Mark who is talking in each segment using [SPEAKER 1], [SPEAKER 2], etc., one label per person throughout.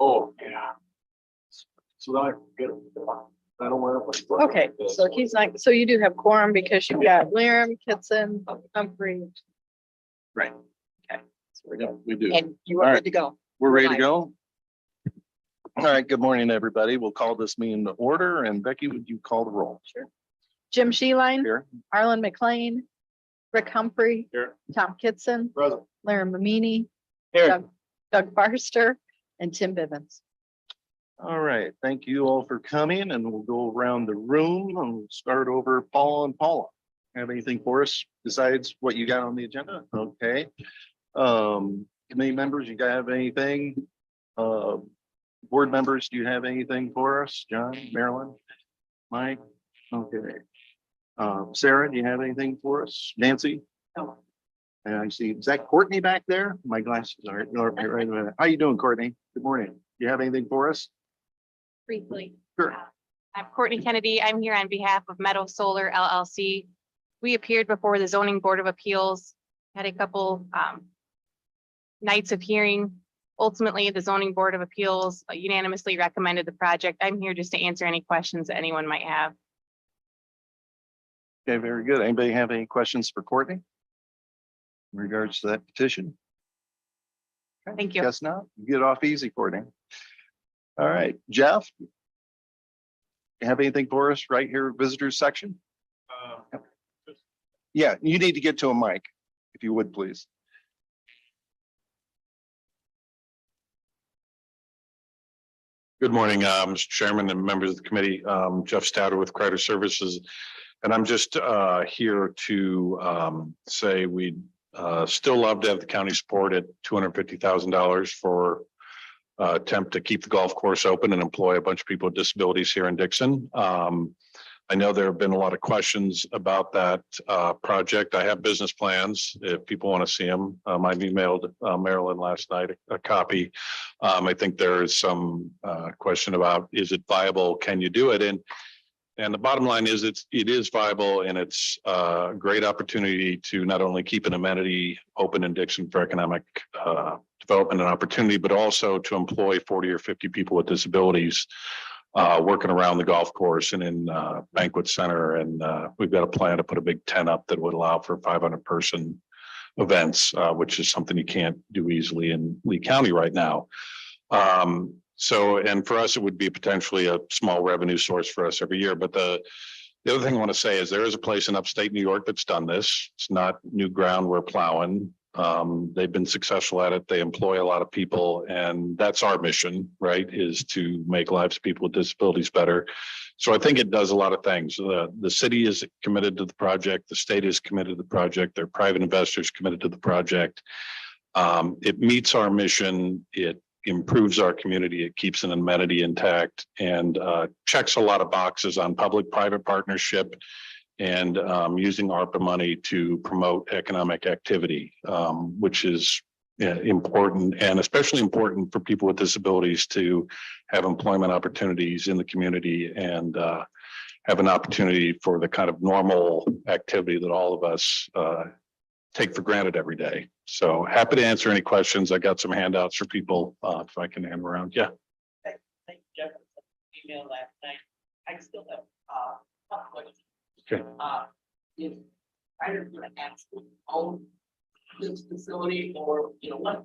[SPEAKER 1] Oh, yeah. So now I get it. I don't want to.
[SPEAKER 2] Okay, so he's not, so you do have quorum because you've got Laram, Kitson, Humphrey.
[SPEAKER 1] Right.
[SPEAKER 2] Okay.
[SPEAKER 1] Yeah, we do.
[SPEAKER 3] And you
[SPEAKER 4] All
[SPEAKER 3] are
[SPEAKER 4] right.
[SPEAKER 3] good to go.
[SPEAKER 4] We're ready to go. All right, good morning, everybody. We'll call this meeting to order, and Becky, would you call the roll?
[SPEAKER 2] Sure. Jim Sheeline,
[SPEAKER 4] Here.
[SPEAKER 2] Arlen McLean, Rick Humphrey,
[SPEAKER 1] Here.
[SPEAKER 2] Tom Kitson,
[SPEAKER 1] Present.
[SPEAKER 2] Laram Mamini,
[SPEAKER 1] Here.
[SPEAKER 2] Doug Barster, and Tim Bivens.
[SPEAKER 4] All right, thank you all for coming, and we'll go around the room and we'll start over Paul and Paula. Have anything for us besides what you got on the agenda? Okay. Committee members, you guys have anything? Board members, do you have anything for us? John, Marilyn, Mike? Okay. Sarah, do you have anything for us? Nancy?
[SPEAKER 3] No.
[SPEAKER 4] And I see, is that Courtney back there? My glasses are right. How you doing, Courtney? Good morning. Do you have anything for us?
[SPEAKER 5] Briefly.
[SPEAKER 4] Sure.
[SPEAKER 5] I'm Courtney Kennedy. I'm here on behalf of Meadow Solar LLC. We appeared before the Zoning Board of Appeals, had a couple nights of hearing. Ultimately, the Zoning Board of Appeals unanimously recommended the project. I'm here just to answer any questions that anyone might have.
[SPEAKER 4] Okay, very good. Anybody have any questions for Courtney? In regards to that petition?
[SPEAKER 5] Thank you.
[SPEAKER 4] Guess not. Get off easy, Courtney. All right, Jeff? You have anything for us right here, visitors section? Yeah, you need to get to a mic, if you would, please.
[SPEAKER 6] Good morning, Mr. Chairman and members of the committee. Jeff Stouter with Crider Services. And I'm just here to say we'd still love to have the county support at $250,000 for attempt to keep the golf course open and employ a bunch of people with disabilities here in Dixon. I know there have been a lot of questions about that project. I have business plans if people want to see them. I emailed Marilyn last night a copy. I think there is some question about, is it viable? Can you do it? And the bottom line is it is viable, and it's a great opportunity to not only keep an amenity open in Dixon for economic development and opportunity, but also to employ 40 or 50 people with disabilities working around the golf course and in banquet center. And we've got a plan to put a big tent up that would allow for 500-person events, which is something you can't do easily in Lee County right now. And for us, it would be potentially a small revenue source for us every year. But the other thing I want to say is there is a place in upstate New York that's done this. It's not new ground we're plowing. They've been successful at it. They employ a lot of people, and that's our mission, right? Is to make lives of people with disabilities better. So I think it does a lot of things. The city is committed to the project. The state is committed to the project. There are private investors committed to the project. It meets our mission. It improves our community. It keeps an amenity intact and checks a lot of boxes on public-private partnership and using ARPA money to promote economic activity, which is important, and especially important for people with disabilities to have employment opportunities in the community and have an opportunity for the kind of normal activity that all of us take for granted every day. So happy to answer any questions. I got some handouts for people if I can hand them around. Yeah.
[SPEAKER 3] Thank you, Jeff. Email last night. I still have one question.
[SPEAKER 6] Okay.
[SPEAKER 3] Is either going to actually own this facility, or what?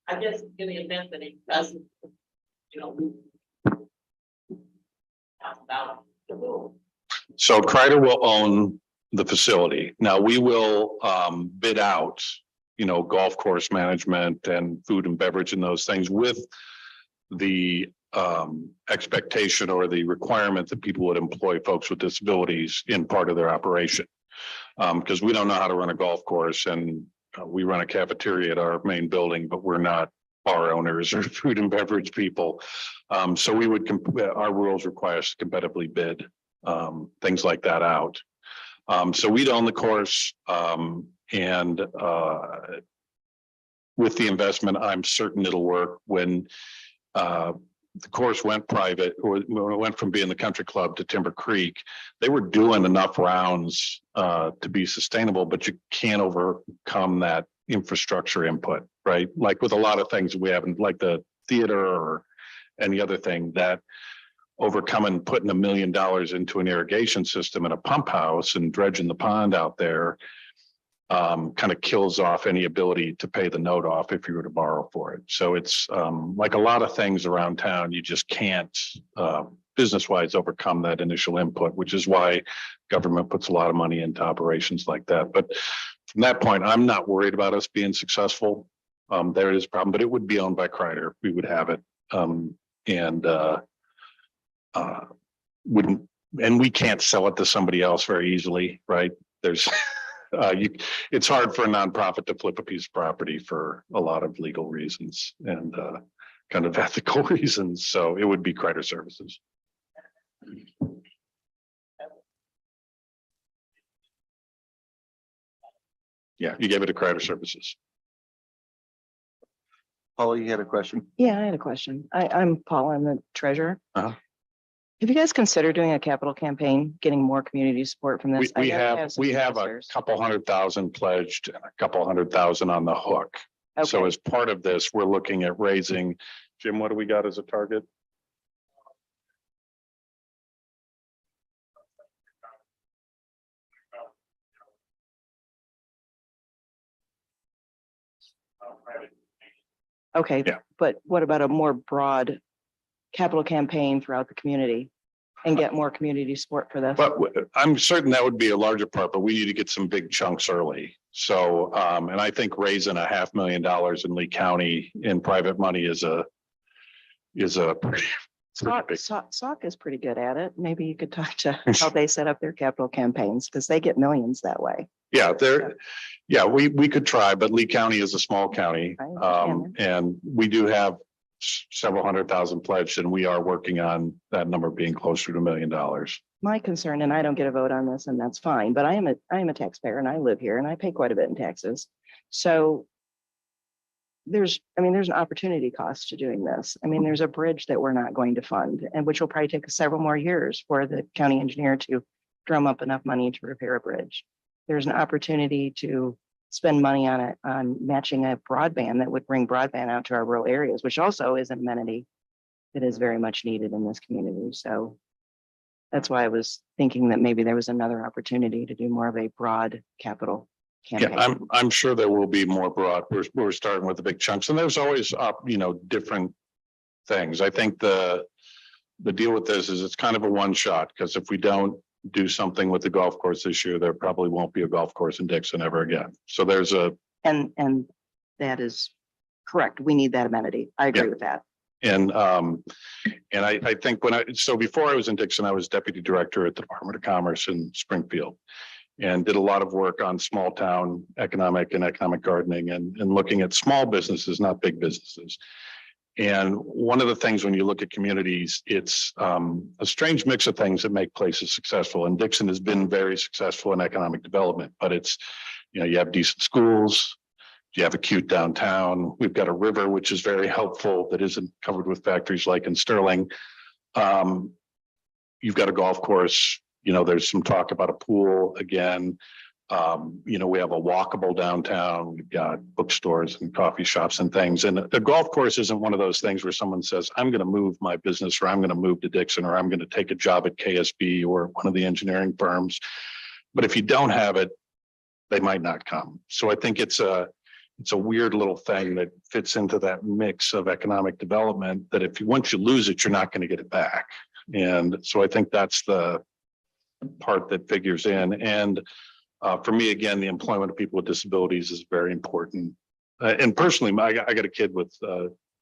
[SPEAKER 3] I guess in the event that he doesn't, we talk about the rule.
[SPEAKER 6] So Crider will own the facility. Now we will bid out, golf course management and food and beverage and those things with the expectation or the requirement that people would employ folks with disabilities in part of their operation. Because we don't know how to run a golf course, and we run a cafeteria at our main building, but we're not bar owners or food and beverage people. So we would, our rules require us to competitively bid things like that out. So we'd own the course, and with the investment, I'm certain it'll work. When the course went private, or when it went from being the country club to Timber Creek, they were doing enough rounds to be sustainable, but you can't overcome that infrastructure input, right? Like with a lot of things we haven't, like the theater or any other thing, that overcoming putting $1 million into an irrigation system and a pump house and dredging the pond out there kind of kills off any ability to pay the note off if you were to borrow for it. So it's like a lot of things around town, you just can't business wise overcome that initial input, which is why government puts a lot of money into operations like that. But from that point, I'm not worried about us being successful. There is a problem, but it would be owned by Kreider. We would have it. Wouldn't, and we can't sell it to somebody else very easily, right? There's it's hard for a nonprofit to flip a piece of property for a lot of legal reasons and kind of ethical reasons. So it would be Kreider Services. Yeah, you gave it to Kreider Services.
[SPEAKER 4] Paula, you had a question?
[SPEAKER 7] Yeah, I had a question. I'm Paul, I'm the treasurer.
[SPEAKER 6] Uh-huh.
[SPEAKER 7] Have you guys considered doing a capital campaign, getting more community support from this? I
[SPEAKER 6] We
[SPEAKER 7] know you
[SPEAKER 6] have
[SPEAKER 7] some
[SPEAKER 6] a
[SPEAKER 7] investors.
[SPEAKER 6] couple 100,000 pledged and a couple 100,000 on the hook. So
[SPEAKER 7] Okay.
[SPEAKER 6] as part of this, we're looking at raising, Jim, what do we got as a target?
[SPEAKER 7] Okay,
[SPEAKER 6] Yeah.
[SPEAKER 7] but what about a more broad capital campaign throughout the community and get more community support for this?
[SPEAKER 6] But I'm certain that would be a larger part, but we need to get some big chunks early. So, and I think raising $500,000 in Lee County in private money is a pretty big.
[SPEAKER 7] SAC is pretty good at it. Maybe you could talk to how they set up their capital campaigns because they get millions that way.
[SPEAKER 6] Yeah, we could try, but Lee County is a small county.
[SPEAKER 7] I understand
[SPEAKER 6] And we do have several 100,000 pledged, and we are working on that number being closer to $1 million.
[SPEAKER 7] My concern, and I don't get a vote on this, and that's fine, but I am a taxpayer and I live here and I pay quite a bit in taxes. So there's an opportunity cost to doing this. I mean, there's a bridge that we're not going to fund and which will probably take us several more years for the county engineer to drum up enough money to repair a bridge. There's an opportunity to spend money on it, on matching a broadband that would bring broadband out to our rural areas, which also is an amenity that is very much needed in this community. So that's why I was thinking that maybe there was another opportunity to do more of a broad capital campaign.
[SPEAKER 6] Yeah, I'm sure there will be more broad. We're starting with the big chunks, and there's always different things. I think the deal with this is it's kind of a one shot, because if we don't do something with the golf course this year, there probably won't be a golf course in Dixon ever again. So there's
[SPEAKER 7] And that is correct. We need that amenity. I agree with that.
[SPEAKER 6] and I think before I was in Dixon, I was deputy director at the Department of Commerce in Springfield, and did a lot of work on small town economic gardening and looking at small businesses, not big businesses. And one of the things when you look at communities, it's a strange mix of things that make places successful. And Dixon has been very successful in economic development, but it's, you have decent schools, you have a cute downtown. We've got a river, which is very helpful, that isn't covered with factories like in Sterling. You've got a golf course, there's some talk about a pool again. We have a walkable downtown. We've got bookstores and coffee shops and things. And a golf course isn't one of those things where someone says, I'm going to move my business, or I'm going to move to Dixon, or I'm going to take a job at KSB or one of the engineering firms. But if you don't have it, they might not come. So I think it's a weird little thing that fits into that mix of economic development that once you lose it, you're not going to get it back. And so I think that's the part that figures in. And for me, again, the employment of people with disabilities is very important. And personally, I got a kid with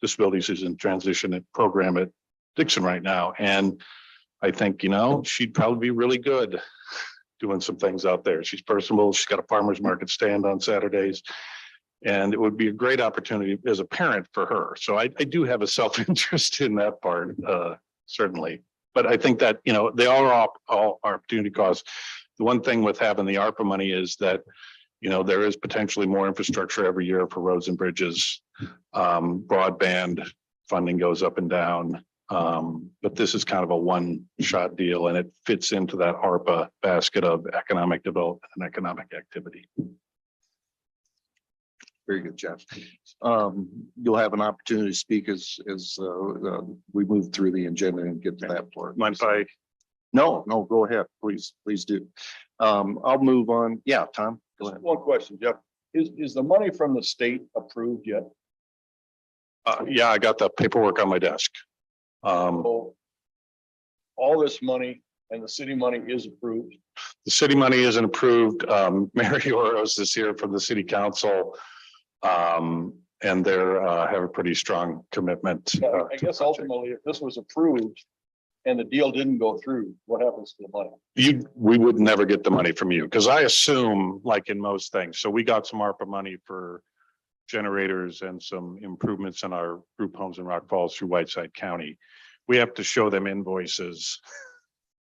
[SPEAKER 6] disabilities who's in transition program at Dixon right now. And I think, she'd probably be really good doing some things out there. She's personable. She's got a farmer's market stand on Saturdays. And it would be a great opportunity as a parent for her. So I do have a self-interest in that part, certainly. But I think that, they all opportunity costs. The one thing with having the ARPA money is that, there is potentially more infrastructure every year for roads and bridges. Broadband funding goes up and down. But this is kind of a one-shot deal, and it fits into that ARPA basket of economic development and economic activity.
[SPEAKER 4] Very good, Jeff. You'll have an opportunity to speak as we move through the agenda and get to that part.
[SPEAKER 6] Mind if I,
[SPEAKER 4] No, go ahead, please do. I'll move on. Yeah, Tom, go ahead.
[SPEAKER 1] One question, Jeff. Is the money from the state approved yet?
[SPEAKER 6] yeah, I got the paperwork on my desk.
[SPEAKER 1] So all this money and the city money is approved.
[SPEAKER 6] The city money isn't approved. Mary Oros is here from the city council. And they're, have a pretty strong commitment.
[SPEAKER 1] But I
[SPEAKER 6] to the
[SPEAKER 1] guess
[SPEAKER 6] project.
[SPEAKER 1] ultimately, if this was approved and the deal didn't go through, what happens to the money?
[SPEAKER 6] We would never get the money from you, because I assume, like in most things, so we got some ARPA money for generators and some improvements in our group homes in Rock Falls through Whiteside County. We have to show them invoices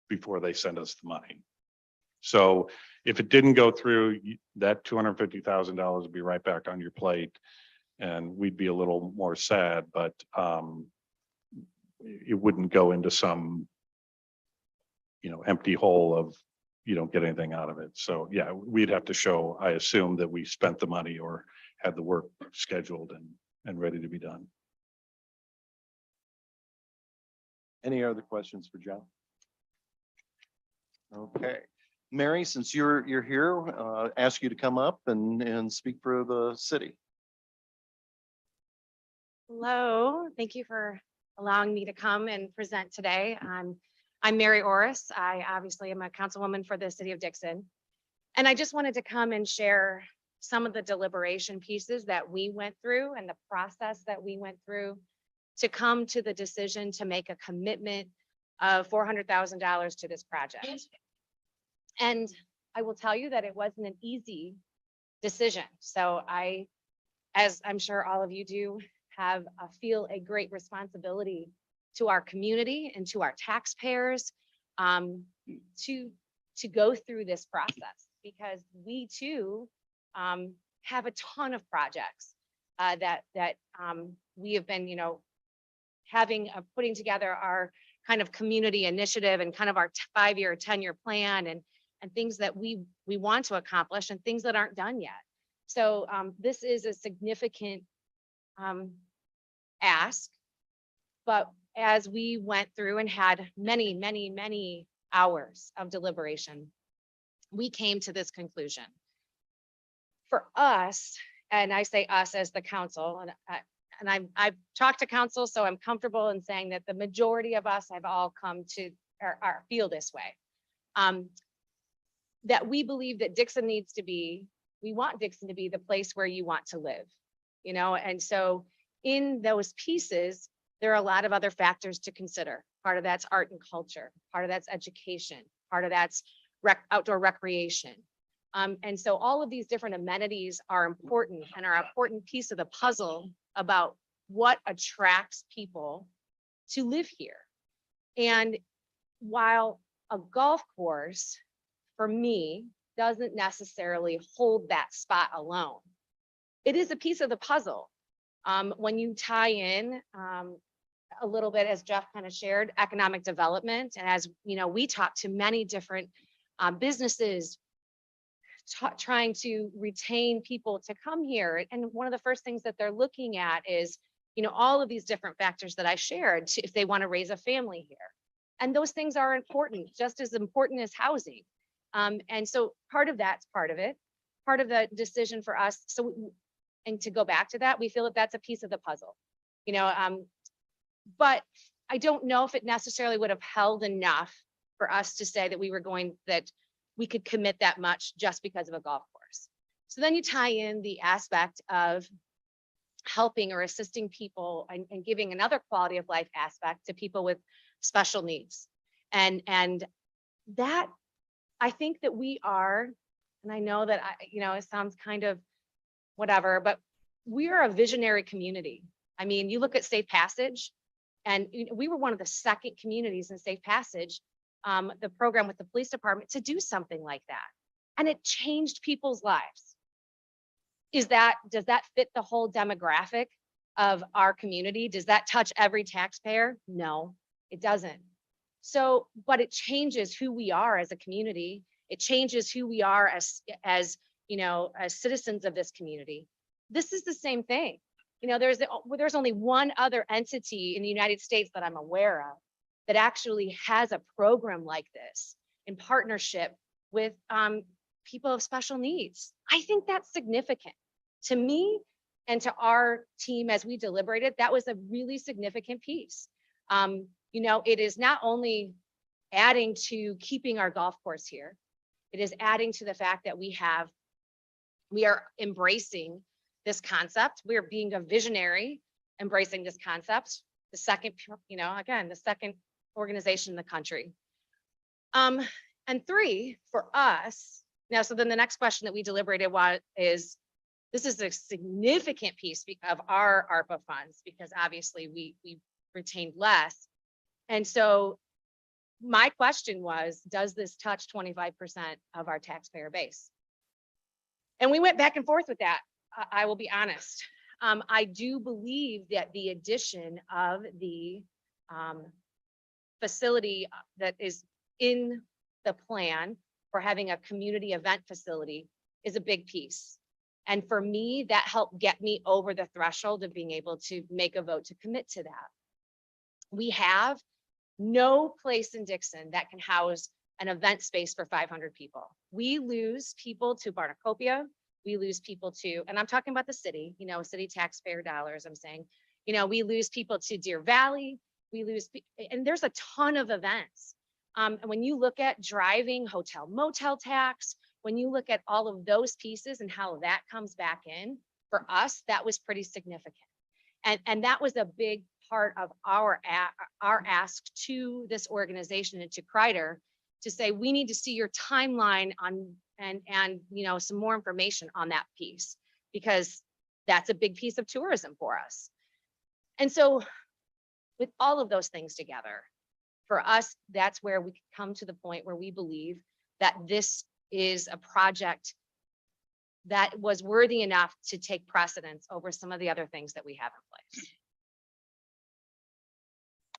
[SPEAKER 6] before they send us the money. So if it didn't go through, that $250,000 would be right back on your plate. And we'd be a little more sad, but it wouldn't go into some, empty hole of you don't get anything out of it. So yeah, we'd have to show, I assume, that we spent the money or had the work scheduled and ready to be done.
[SPEAKER 4] Any other questions for Jeff? Okay, Mary, since you're here, ask you to come up and speak for the city.
[SPEAKER 5] Hello, thank you for allowing me to come and present today. I'm Mary Orris. I obviously am a councilwoman for the city of Dixon. And I just wanted to come and share some of the deliberation pieces that we went through and the process that we went through to come to the decision to make a commitment of $400,000 to this project. And I will tell you that it wasn't an easy decision. So as I'm sure all of you do, feel a great responsibility to our community and to our taxpayers to go through this process, because we too have a ton of projects that we have been, putting together our kind of community initiative and kind of our 5-year, 10-year plan and things that we want to accomplish and things that aren't done yet. So this is a significant ask, but as we went through and had many hours of deliberation, we came to this conclusion. For us, and I say us as the council, and I've talked to council, so I'm comfortable in saying that the majority of us have all come to or feel this way. That we believe that Dixon we want Dixon to be the place where you want to live, and so in those pieces, there are a lot of other factors to consider. Part of that's art and culture, part of that's education, part of that's outdoor recreation. And so all of these different amenities are important and are an important piece of the puzzle about what attracts people to live here. And while a golf course, for me, doesn't necessarily hold that spot alone, it is a piece of the puzzle. When you tie in a little bit, as Jeff kind of shared, economic development, and as we talk to many different businesses trying to retain people to come here. And one of the first things that they're looking at is, all of these different factors that I shared if they want to raise a family here. And those things are important, just as important as housing. And so part of that's part of it, part of the decision for us. And to go back to that, we feel that that's a piece of the puzzle, but I don't know if it necessarily would have held enough for us to say that we could commit that much just because of a golf course. So then you tie in the aspect of helping or assisting people and giving another quality of life aspect to people with special needs. And that, I think that we are, and I know that it sounds kind of whatever, but we are a visionary community. I mean, you look at Safe Passage, and we were one of the second communities in Safe Passage, the program with the police department, to do something like that. And it changed people's lives. Does that fit the whole demographic of our community? Does that touch every taxpayer? No, it doesn't. So, but it changes who we are as a community. It changes who we are as citizens of this community.
[SPEAKER 8] this is the same thing. You know, there's only one other entity in the United States that I'm aware of that actually has a program like this in partnership with people of special needs. I think that's significant to me and to our team as we deliberated. That was a really significant piece. You know, it is not only adding to keeping our golf course here, it is adding to the fact that we are embracing this concept. We are being a visionary, embracing this concept. The second, you know, again, the second organization in the country. And three, for us, now, so then the next question that we deliberated is, this is a significant piece of our ARPA funds, because obviously we retained less. And so my question was, does this touch 25% of our taxpayer base? And we went back and forth with that. I will be honest. I do believe that the addition of the facility that is in the plan for having a community event facility is a big piece. And for me, that helped get me over the threshold of being able to make a vote to commit to that. We have no place in Dixon that can house an event space for 500 people. We lose people to Barnacopia. We lose people to, and I'm talking about the city, you know, city taxpayer dollars. I'm saying, you know, we lose people to Deer Valley. We lose, and there's a ton of events. And when you look at driving, hotel motel tax, when you look at all of those pieces and how that comes back in, for us, that was pretty significant. And that was a big part of our ask to this organization and to Kreider to say, we need to see your timeline on and you know, some more information on that piece, because that's a big piece of tourism for us. And so with all of those things together, for us, that's where we come to the point where we believe that this is a project that was worthy enough to take precedence over some of the other things that we have in place.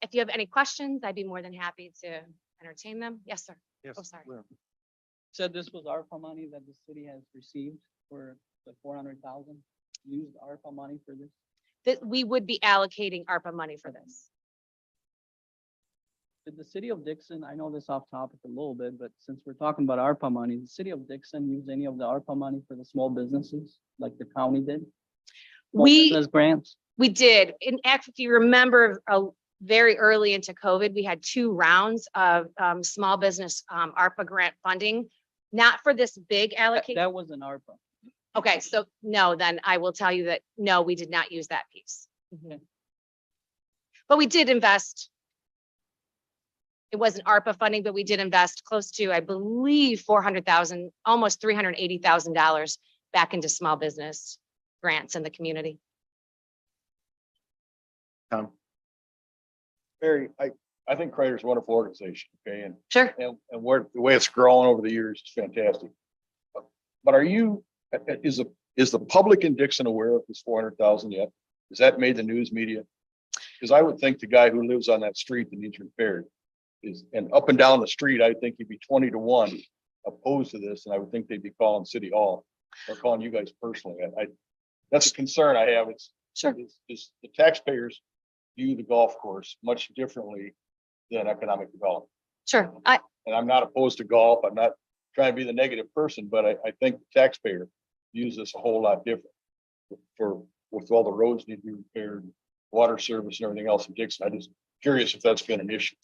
[SPEAKER 8] If you have any questions, I'd be more than happy to entertain them. Yes, sir.
[SPEAKER 4] Yes.
[SPEAKER 8] Oh, sorry.
[SPEAKER 4] Lynn.
[SPEAKER 9] Said this was ARPA money that the city has received for the 400,000, used ARPA money for this.
[SPEAKER 8] That we would be allocating ARPA money for this.
[SPEAKER 9] Did the city of Dixon, I know this off topic a little bit, but since we're talking about ARPA money, the city of Dixon use any of the ARPA money for the small businesses like the county did? Small business grants?
[SPEAKER 8] We did. In fact, if you remember, very early into COVID, we had 2 rounds of small business ARPA grant funding, not for this big allocation.
[SPEAKER 9] That was an ARPA.
[SPEAKER 8] Okay, so no, then I will tell you that, no, we did not use that piece.
[SPEAKER 9] Okay.
[SPEAKER 8] But we did invest. It wasn't ARPA funding, but we did invest close to, I believe, 400,000, almost $380,000 back into small business grants in the community.
[SPEAKER 4] Tom?
[SPEAKER 1] Barry, I think Kreider's a wonderful organization, okay, and
[SPEAKER 8] Sure.
[SPEAKER 1] where the way it's grown over the years is fantastic. But is the public in Dixon aware of this 400,000 yet? Has that made the news media? Because I would think the guy who lives on that street that needs repaired is, and up and down the street, I think he'd be 20-1 opposed to this, and I would think they'd be calling City Hall or calling you guys personally. That's a concern I have. It's
[SPEAKER 8] Sure.
[SPEAKER 1] is the taxpayers view the golf course much differently than economic development.
[SPEAKER 8] Sure.
[SPEAKER 1] And I'm not opposed to golf. I'm not trying to be the negative person, but I think the taxpayer views this a whole lot different. With all the roads need to be repaired, water service and everything else in Dixon. I'm just curious if that's been an issue.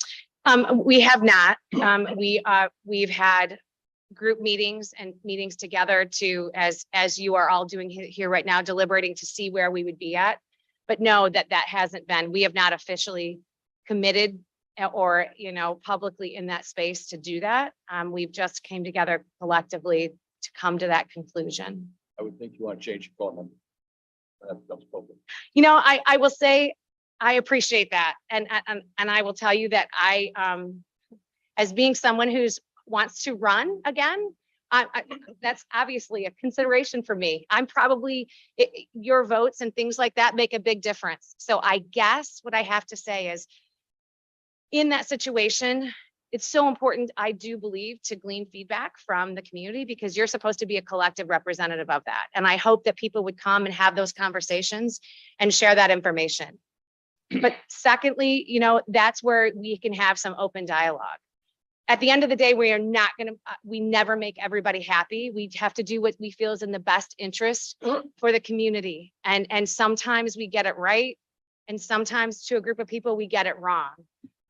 [SPEAKER 8] We have not. We've had group meetings and meetings together to, as you are all doing here right now, deliberating to see where we would be at. But no, that hasn't been, we have not officially committed or, you know, publicly in that space to do that. We've just came together collectively to come to that conclusion.
[SPEAKER 1] I would think you want to change your phone number. That becomes public.
[SPEAKER 8] You know, I will say, I appreciate that. And I will tell you that as being someone who's wants to run again, that's obviously a consideration for me. I'm probably, your votes and things like that make a big difference. So I guess what I have to say is, in that situation, it's so important, I do believe, to glean feedback from the community because you're supposed to be a collective representative of that. And I hope that people would come and have those conversations and share that information. But secondly, you know, that's where we can have some open dialogue. At the end of the day, we are not going to, we never make everybody happy. We have to do what we feel is in the best interest for the community. And sometimes we get it right. And sometimes to a group of people, we get it wrong.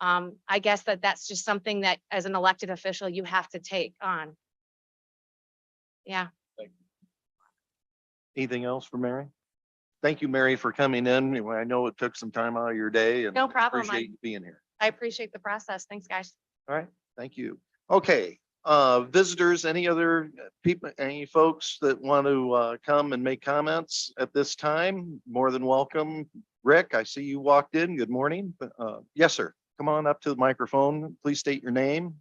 [SPEAKER 8] I guess that's just something that as an elected official, you have to take on. Yeah.
[SPEAKER 4] Anything else for Mary? Thank you, Mary, for coming in. I know it took some time out of your day and
[SPEAKER 8] No problem.
[SPEAKER 4] appreciate you being here.
[SPEAKER 8] I appreciate the process. Thanks, guys.
[SPEAKER 4] All right, thank you. Okay, visitors, any other people, any folks that want to come and make comments at this time? More than welcome. Rick, I see you walked in. Good morning. Yes, sir. Come on up to the microphone. Please state your name.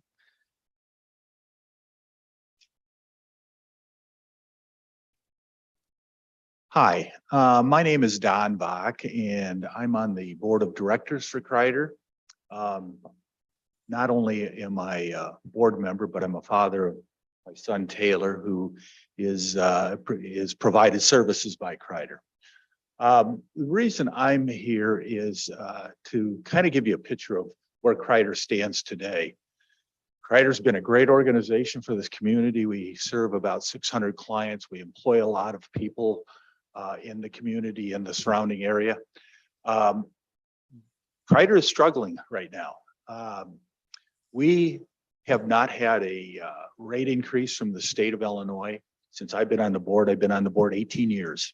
[SPEAKER 10] Hi, my name is Don Bach and I'm on the board of directors for Kreider. Not only am I a board member, but I'm a father of my son Taylor, who is provided services by Kreider. The reason I'm here is to kind of give you a picture of where Kreider stands today. Kreider's been a great organization for this community. We serve about 600 clients. We employ a lot of people in the community in the surrounding area. Kreider is struggling right now. We have not had a rate increase from the state of Illinois since I've been on the board. I've been on the board 18 years.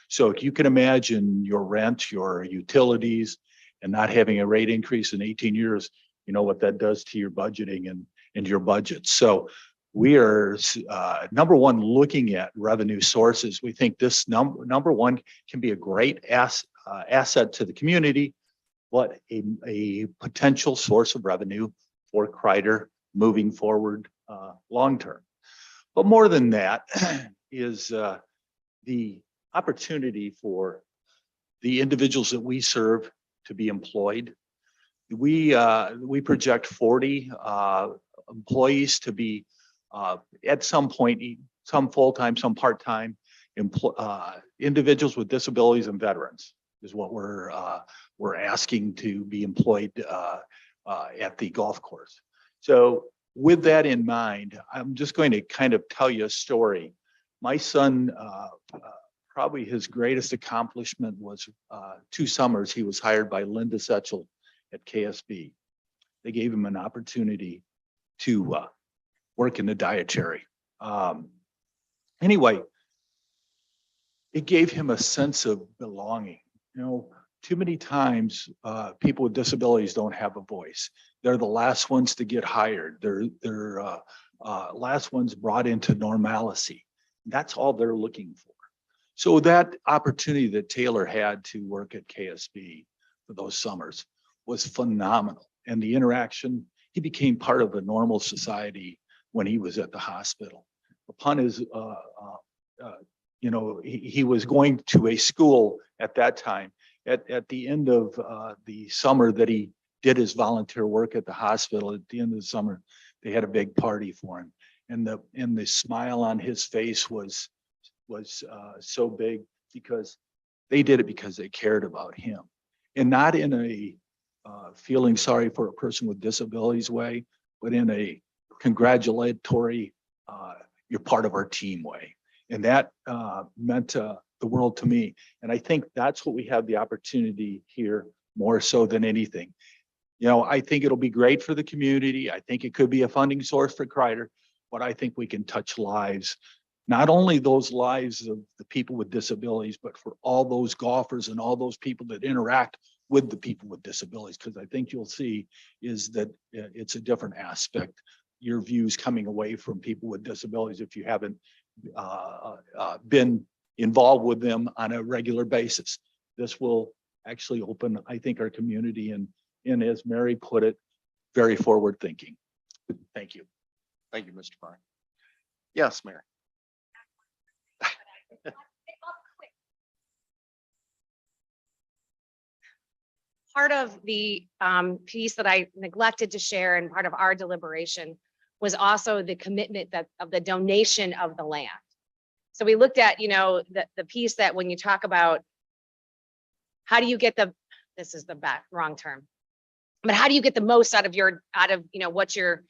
[SPEAKER 10] So if you can imagine your rent, your utilities, and not having a rate increase in 18 years, you know what that does to your budgeting and your budget. So we are number one, looking at revenue sources. We think this number one can be a great asset to the community, but a potential source of revenue for Kreider moving forward long term. But more than that is the opportunity for the individuals that we serve to be employed. We project 40 employees to be at some point, some full-time, some part-time, individuals with disabilities and veterans is what we're asking to be employed at the golf course. So with that in mind, I'm just going to kind of tell you a story. My son, probably his greatest accomplishment was 2 summers. He was hired by Linda Setchel at KSB. They gave him an opportunity to work in the dietary. Anyway, it gave him a sense of belonging. You know, too many times people with disabilities don't have a voice. They're the last ones to get hired. They're last ones brought into normalcy. That's all they're looking for. So that opportunity that Taylor had to work at KSB for those summers was phenomenal. And the interaction, he became part of a normal society when he was at the hospital. Upon his, you know, he was going to a school at that time. At the end of the summer that he did his volunteer work at the hospital, at the end of the summer, they had a big party for him. And the smile on his face was so big because they did it because they cared about him. And not in a feeling sorry for a person with disabilities way, but in a congratulatory, you're part of our team way. And that meant the world to me. And I think that's what we have the opportunity here more so than anything. You know, I think it'll be great for the community. I think it could be a funding source for Kreider, but I think we can touch lives, not only those lives of the people with disabilities, but for all those golfers and all those people that interact with the people with disabilities. Because I think you'll see is that it's a different aspect. Your views coming away from people with disabilities if you haven't been involved with them on a regular basis. This will actually open, I think, our community and as Mary put it, very forward thinking. Thank you.
[SPEAKER 4] Thank you, Mr. Park. Yes, Mary.
[SPEAKER 8] part of the piece that I neglected to share and part of our deliberation was also the commitment that of the donation of the land. So we looked at, you know, the piece that when you talk about how do you get this is the wrong term, but how do you get the most out of you know, what you're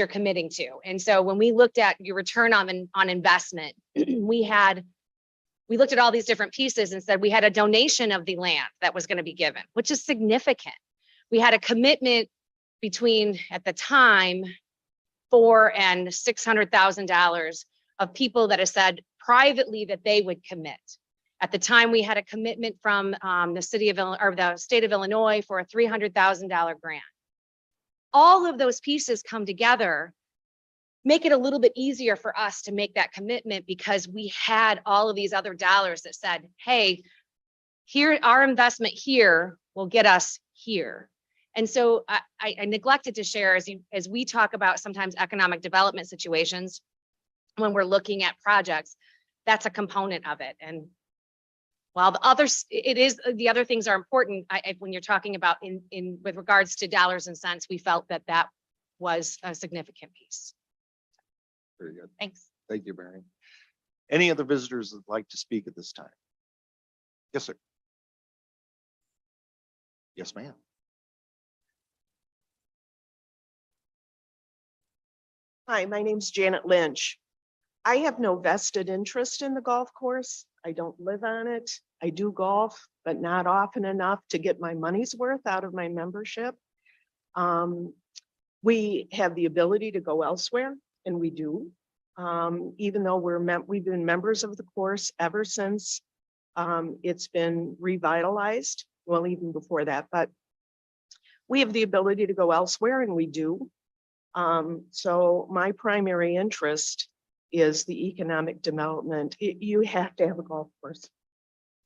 [SPEAKER 8] committing to? And so when we looked at your return on investment, we looked at all these different pieces and said we had a donation of the land that was going to be given, which is significant. We had a commitment between, at the time, $400,000 and $600,000 of people that have said privately that they would commit. At the time, we had a commitment from the state of Illinois for a $300,000 grant. All of those pieces come together, make it a little bit easier for us to make that commitment because we had all of these other dollars that said, hey, here, our investment here will get us here. And so I neglected to share as we talk about sometimes economic development situations, when we're looking at projects, that's a component of it. And while the other things are important, when you're talking about with regards to dollars and cents, we felt that was a significant piece.
[SPEAKER 4] Very good.
[SPEAKER 8] Thanks.
[SPEAKER 4] Thank you, Mary. Any other visitors that'd like to speak at this time? Yes, sir. Yes, ma'am.
[SPEAKER 11] Hi, my name's Janet Lynch. I have no vested interest in the golf course. I don't live on it. I do golf, but not often enough to get my money's worth out of my membership. We have the ability to go elsewhere, and we do. Even though we've been members of the course ever since it's been revitalized, well, even before that, but we have the ability to go elsewhere, and we do. So my primary interest is the economic development. You have to have a golf course.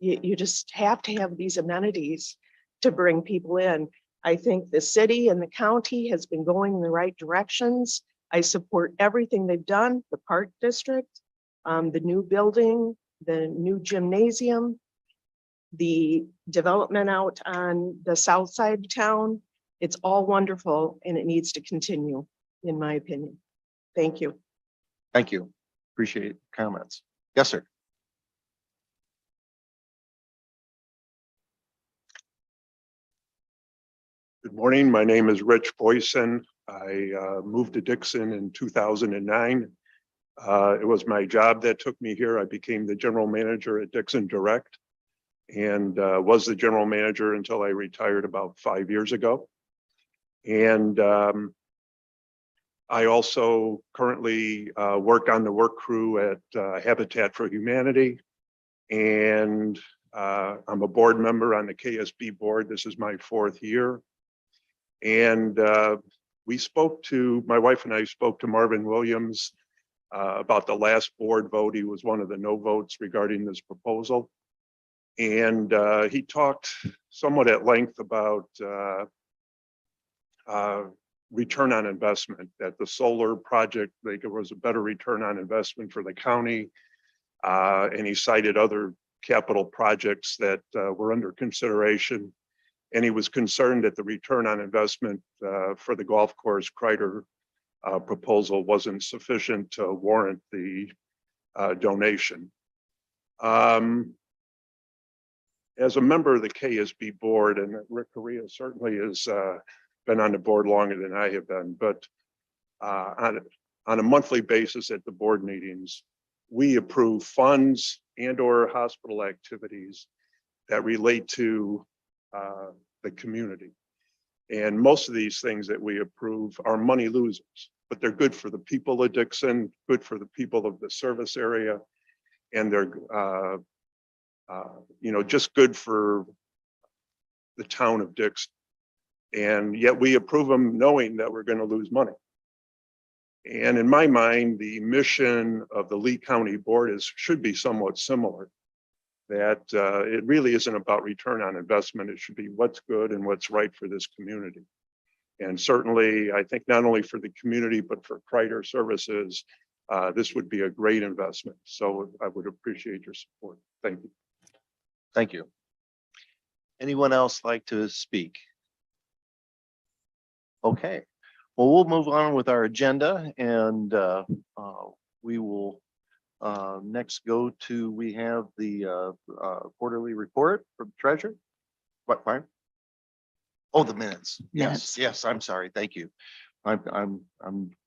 [SPEAKER 11] You just have to have these amenities to bring people in. I think the city and the county has been going in the right directions. I support everything they've done, the park district, the new building, the new gymnasium, the development out on the south side of town. It's all wonderful and it needs to continue, in my opinion. Thank you.
[SPEAKER 4] Thank you. Appreciate your comments. Yes, sir.
[SPEAKER 12] Good morning. My name is Rich Boyson. I moved to Dixon in 2009. It was my job that took me here. I became the general manager at Dixon Direct and was the general manager until I retired about 5 years ago. And I also currently work on the work crew at Habitat for Humanity. And I'm a board member on the KSB board. This is my 4th year. And my wife and I spoke to Marvin Williams about the last board vote. He was one of the no votes regarding this proposal. And he talked somewhat at length about return on investment, that the solar project, like, it was a better return on investment for the county. And he cited other capital projects that were under consideration. And he was concerned that the return on investment for the golf course Kreider proposal wasn't sufficient to warrant the donation. As a member of the KSB board, and Rick Correa certainly has been on the board longer than I have been, but on a monthly basis at the board meetings, we approve funds and/or hospital activities that relate to the community. And most of these things that we approve are money losers, but they're good for the people of Dixon, good for the people of the service area, and they're just good for the town of Dixon. And yet we approve them knowing that we're going to lose money. And in my mind, the mission of the Lee County Board should be somewhat similar. That it really isn't about return on investment. It should be what's good and what's right for this community. And certainly, I think not only for the community, but for Kreider Services, this would be a great investment. So I would appreciate your support. Thank you.
[SPEAKER 4] Thank you. Anyone else like to speak? Okay, well, we'll move on with our agenda and we will next go to, we have the quarterly report from the treasurer. What, fine? Oh, the minutes. Yes,
[SPEAKER 7] Minutes.
[SPEAKER 4] yes, I'm sorry. Thank you. I'm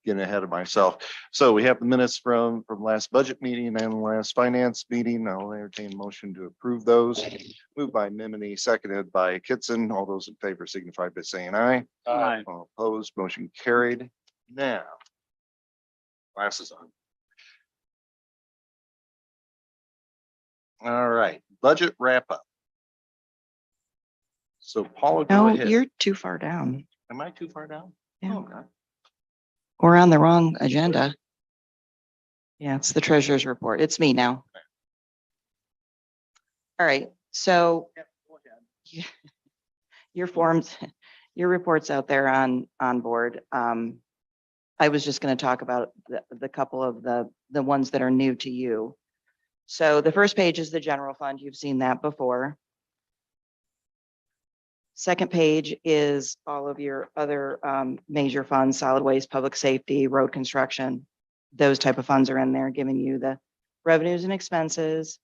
[SPEAKER 4] getting ahead of myself. So we have the minutes from last budget meeting and last finance meeting. I'll entertain a motion to approve those. Moved by Mimini, seconded by Kitson. All those in favor signify by saying aye.
[SPEAKER 9] Aye.
[SPEAKER 4] All opposed, motion carried. Now. Glasses on. All right, budget wrap up. So Paula, go
[SPEAKER 7] No,
[SPEAKER 4] ahead.
[SPEAKER 7] you're too far down.
[SPEAKER 4] Am I too far down?
[SPEAKER 7] Yeah.
[SPEAKER 4] Oh, God.
[SPEAKER 7] We're on the wrong agenda. Yeah, it's the treasurer's report. It's me now. All right, so your forms, your reports out there on board. I was just going to talk about the couple of the ones that are new to you. So the first page is the general fund. You've seen that before. Second page is all of your other major funds, solid waste, public safety, road construction. Those type of funds are in there, giving you the revenues and expenses.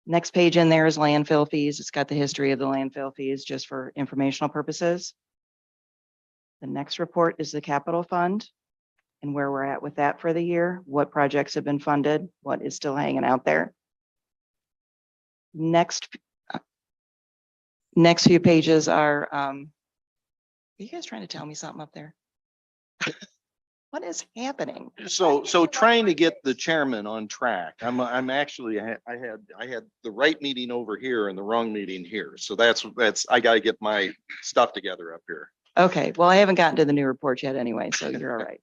[SPEAKER 7] Next page in there is landfill fees. It's got the history of the landfill fees just for informational purposes. The next report is the capital fund and where we're at with that for the year, what projects have been funded, what is still hanging out there. Next few pages are you guys trying to tell me something up there? What is happening?
[SPEAKER 4] So trying to get the chairman on track. I'm actually, I had the right meeting over here and the wrong meeting here. So that's, I gotta get my stuff together up here.
[SPEAKER 7] Okay, well, I haven't gotten to the new report yet anyway, so you're all right.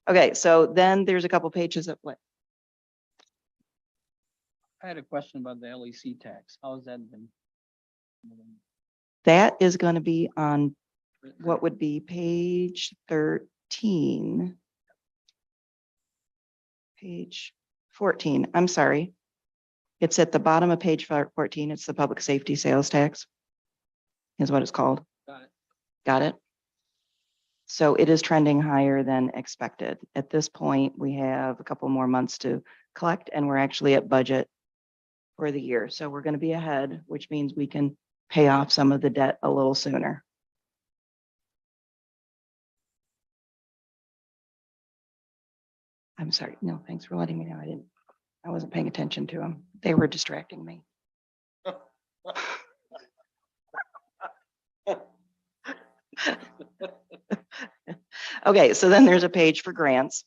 [SPEAKER 7] Okay, so then there's a couple pages of what?
[SPEAKER 9] I had a question about the LEC tax. How's that been?
[SPEAKER 7] That is going to be on what would be page 13. Page 14, I'm sorry. It's at the bottom of page 14. It's the public safety sales tax is what it's called.
[SPEAKER 9] Got it.
[SPEAKER 7] Got it? So it is trending higher than expected. At this point, we have a couple more months to collect and we're actually at budget for the year. So we're going to be ahead, which means we can pay off some of the debt a little sooner. I'm sorry. No, thanks for letting me know. I wasn't paying attention to them. They were distracting me. Okay, so then there's a page for grants.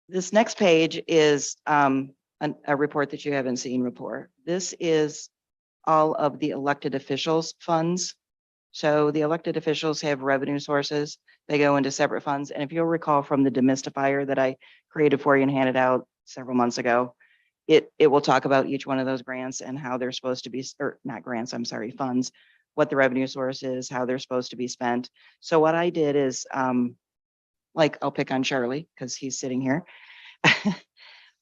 [SPEAKER 7] This next page is a report that you haven't seen before. This is all of the elected officials' funds. So the elected officials have revenue sources. They go into separate funds. And if you'll recall from the demystifier that I created for you and handed out several months ago, it will talk about each one of those grants and how they're supposed to be, or not grants, I'm sorry, funds, what the revenue source is, how they're supposed to be spent. So what I did is, like, I'll pick on Charlie because he's sitting here.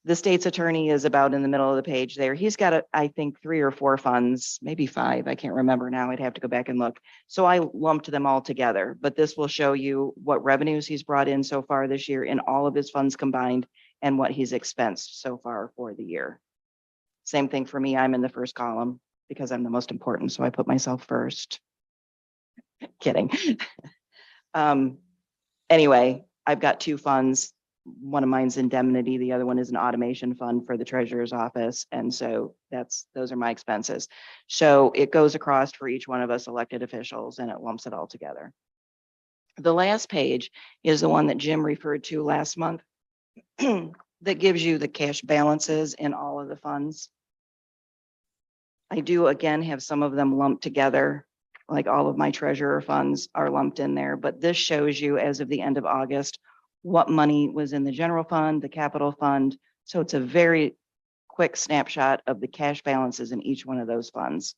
[SPEAKER 7] The state's attorney is about in the middle of the page there. He's got, I think, 3 or 4 funds, maybe 5. I can't remember now. I'd have to go back and look. So I lumped them all together, but this will show you what revenues he's brought in so far this year in all of his funds combined and what he's expensed so far for the year. Same thing for me. I'm in the first column because I'm the most important. So I put myself first. Kidding. Anyway, I've got 2 funds. One of mine's indemnity. The other one is an automation fund for the treasurer's office. And so those are my expenses. So it goes across for each one of us elected officials and it lumps it all together. The last page is the one that Jim referred to last month that gives you the cash balances in all of the funds. I do again have some of them lumped together, like all of my treasurer funds are lumped in there, but this shows you as of the end of August, what money was in the general fund, the capital fund. So it's a very quick snapshot of the cash balances in each one of those funds.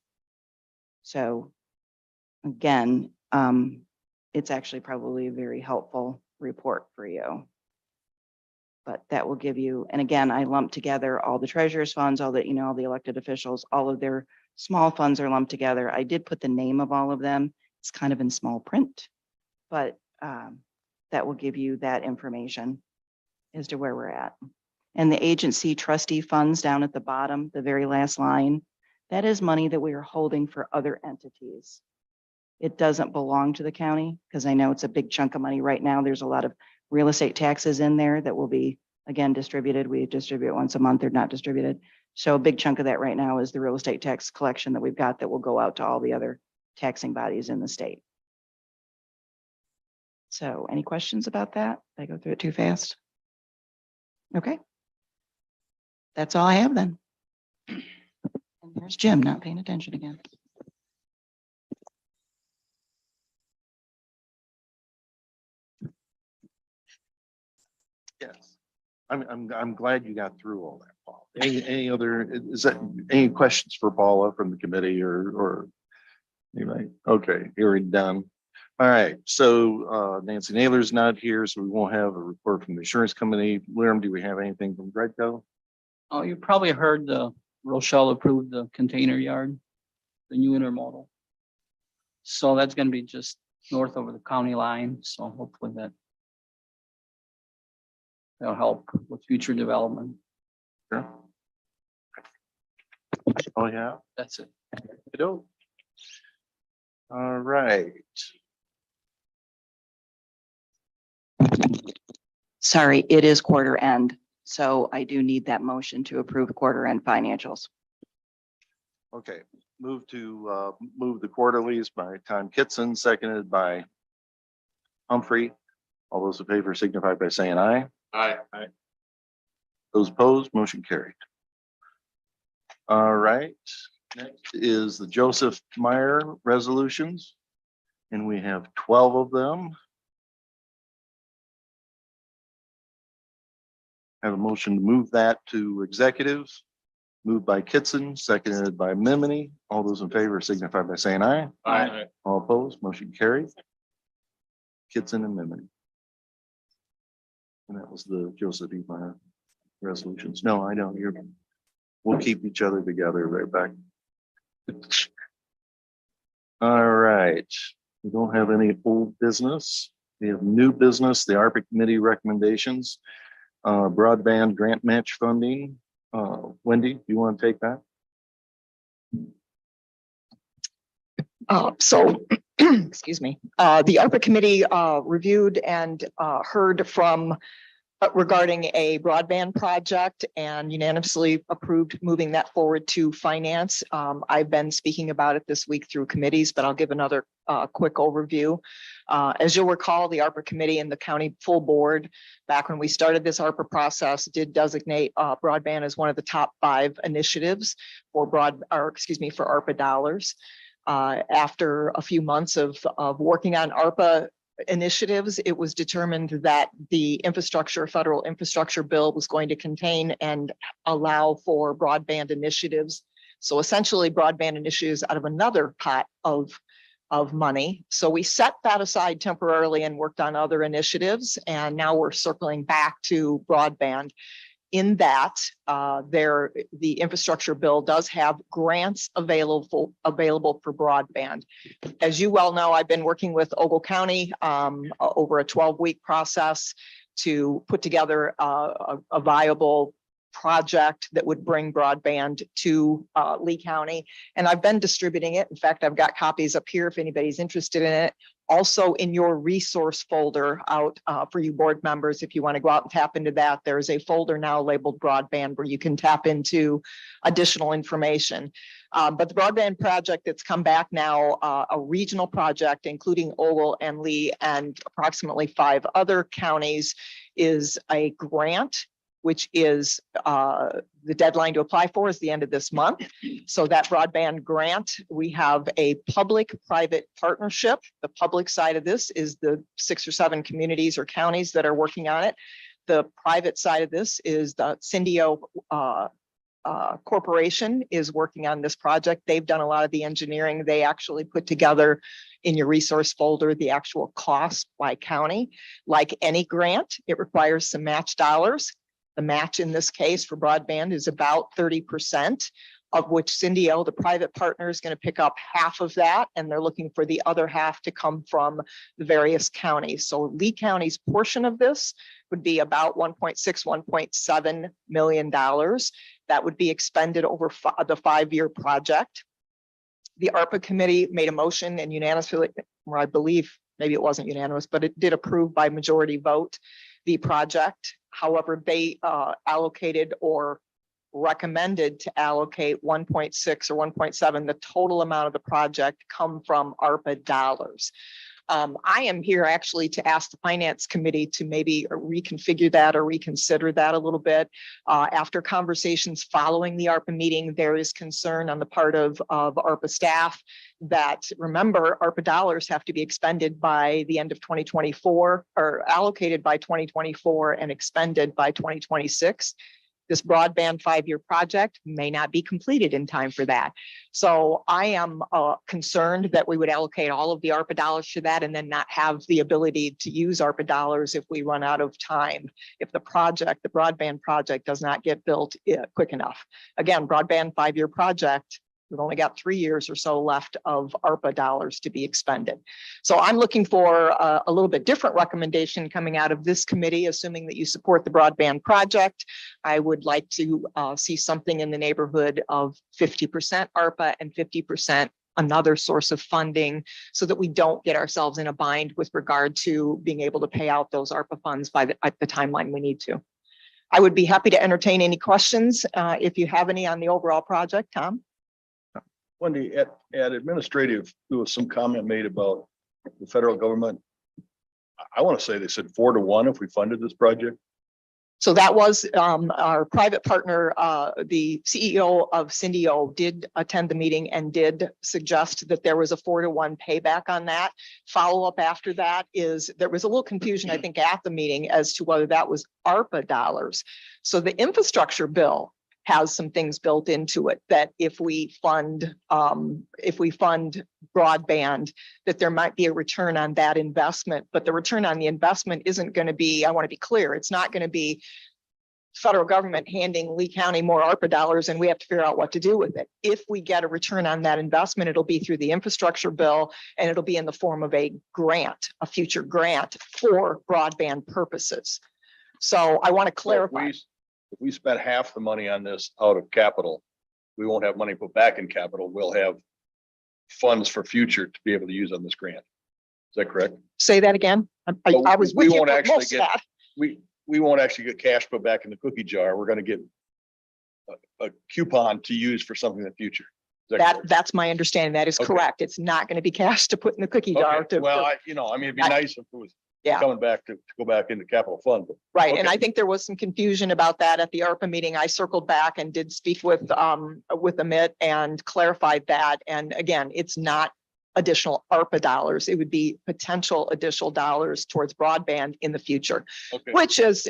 [SPEAKER 7] So again, it's actually probably a very helpful report for you. But that will give you, and again, I lumped together all the treasurer's funds, all the, all the elected officials, all of their small funds are lumped together. I did put the name of all of them. It's kind of in small print, but that will give you that information as to where we're at. And the agency trustee funds down at the bottom, the very last line, that is money that we are holding for other entities. It doesn't belong to the county because I know it's a big chunk of money right now. There's a lot of real estate taxes in there that will be, again, distributed. We distribute once a month. They're not distributed. So a big chunk of that right now is the real estate tax collection that we've got that will go out to all the other taxing bodies in the state. So any questions about that? Did I go through it too fast? Okay. That's all I have then. And there's Jim not paying attention again.
[SPEAKER 4] Yes. I'm glad you got through all that, Paul. Any other, is that, any questions for Paula from the committee or anybody? Okay, hearing done. All right, so Nancy Naylor's not here, so we won't have a report from the insurance company. Liam, do we have anything from Gregco?
[SPEAKER 9] Oh, you probably heard the Rochelle approved the container yard, the new intermodal. So that's gonna be just north over the county line, so hopefully that'll help with future development.
[SPEAKER 4] Sure. Oh, yeah.
[SPEAKER 9] That's it.
[SPEAKER 4] All right.
[SPEAKER 7] Sorry, it is quarter end. So I do need that motion to approve quarter end financials.
[SPEAKER 4] Okay, move to move the quarterlies by Tom Kitson, seconded by Humphrey. All those in favor signify by saying aye.
[SPEAKER 6] Aye.
[SPEAKER 4] Those opposed, motion carried. All right, next is the Joseph Meyer resolutions. And we have 12 of them. Have a motion to move that to executives. Moved by Kitson, seconded by Mimini. All those in favor signify by saying aye.
[SPEAKER 6] Aye.
[SPEAKER 4] All opposed, motion carried. Kitson and Mimini. And that was the Joseph E. Meyer resolutions. No, I don't. We'll keep each other together right back. All right. We don't have any old business. We have new business, the ARPA committee recommendations, broadband grant match funding. Wendy, do you want to take that?
[SPEAKER 11] So, excuse me, the ARPA committee reviewed and heard from regarding a broadband project and unanimously approved moving that forward to finance. I've been speaking about it this week through committees, but I'll give another quick overview. As you'll recall, the ARPA committee and the county full board, back when we started this ARPA process, did designate broadband as one of the top 5 initiatives for for ARPA dollars. After a few months of working on ARPA initiatives, it was determined that the federal infrastructure bill was going to contain and allow for broadband initiatives. So essentially broadband initiatives out of another pot of money. So we set that aside temporarily and worked on other initiatives. And now we're circling back to broadband. In that, the infrastructure bill does have grants available for broadband. As you well know, I've been working with Ogle County over a 12-week process to put together a viable project that would bring broadband to Lee County. And I've been distributing it. In fact, I've got copies up here if anybody's interested in it. Also in your resource folder out for you board members, if you want to go out and tap into that, there's a folder now labeled broadband where you can tap into additional information. But the broadband project that's come back now, a regional project, including Ogle and Lee and approximately 5 other counties, is a grant, which is the deadline to apply for is the end of this month. So that broadband grant, we have a public-private partnership. The public side of this is the 6 or 7 communities or counties that are working on it. The private side of this is the Syndio Corporation is working on this project. They've done a lot of the engineering. They actually put together in your resource folder the actual cost by county. Like any grant, it requires some match dollars. The match in this case for broadband is about 30%. of which Cindy O, the private partner, is going to pick up half of that, and they're looking for the other half to come from the various counties. So Lee County's portion of this would be about 1.7 million dollars. That would be expended over the 5-year project. The ARPA committee made a motion and unanimously, or I believe maybe it wasn't unanimous, but it did approve by majority vote the project. However, they allocated or recommended to allocate 1.6 or 1.7, the total amount of the project come from ARPA dollars. I am here actually to ask the finance committee to maybe reconfigure that or reconsider that a little bit. After conversations following the ARPA meeting, there is concern on the part of ARPA staff that, remember, ARPA dollars have to be expended by the end of 2024 or allocated by 2024 and expended by 2026. This broadband 5-year project may not be completed in time for that. So I am concerned that we would allocate all of the ARPA dollars to that and then not have the ability to use ARPA dollars if we run out of time, if the project, the broadband project, does not get built quick enough. Again, broadband 5-year project, we've only got 3 years or so left of ARPA dollars to be expended. So I'm looking for a little bit different recommendation coming out of this committee, assuming that you support the broadband project. I would like to see something in the neighborhood of 50% ARPA and 50% another source of funding so that we don't get ourselves in a bind with regard to being able to pay out those ARPA funds at the timeline we need to. I would be happy to entertain any questions if you have any on the overall project. Tom?
[SPEAKER 1] Wendy, at administrative, there was some comment made about the federal government. I want to say they said 4-1 if we funded this project.
[SPEAKER 11] So that was our private partner, the CEO of Cindy O did attend the meeting and did suggest that there was a 4-1 payback on that. Follow up after that is there was a little confusion, I think, at the meeting as to whether that was ARPA dollars. So the infrastructure bill has some things built into it that if we fund broadband, that there might be a return on that investment, but the return on the investment isn't going to be, I want to be clear, it's not going to be federal government handing Lee County more ARPA dollars and we have to figure out what to do with it. If we get a return on that investment, it'll be through the infrastructure bill and it'll be in the form of a grant, a future grant for broadband purposes. So I want to clarify.
[SPEAKER 1] If we spend half the money on this out of capital, we won't have money put back in capital. We'll have funds for future to be able to use on this grant. Is that correct?
[SPEAKER 11] Say that again.
[SPEAKER 1] So
[SPEAKER 11] I was
[SPEAKER 1] we
[SPEAKER 11] with you
[SPEAKER 1] won't
[SPEAKER 11] for
[SPEAKER 1] actually
[SPEAKER 11] most of
[SPEAKER 1] get-
[SPEAKER 11] that.
[SPEAKER 1] We won't actually get cash put back in the cookie jar. We're going to get a coupon to use for something in the future. Is that correct?
[SPEAKER 11] That's my understanding. That is
[SPEAKER 1] Okay.
[SPEAKER 11] correct. It's not going to be cash to put in the cookie jar.
[SPEAKER 1] Okay. Well, it'd be
[SPEAKER 11] I-
[SPEAKER 1] nice if it was
[SPEAKER 11] Yeah.
[SPEAKER 1] coming back to go back into capital fund. But
[SPEAKER 11] Right, and
[SPEAKER 1] Okay.
[SPEAKER 11] I think there was some confusion about that at the ARPA meeting. I circled back and did speak with Amit and clarified that. And again, it's not additional ARPA dollars. It would be potential additional dollars towards broadband in the future,
[SPEAKER 1] Okay.
[SPEAKER 11] which as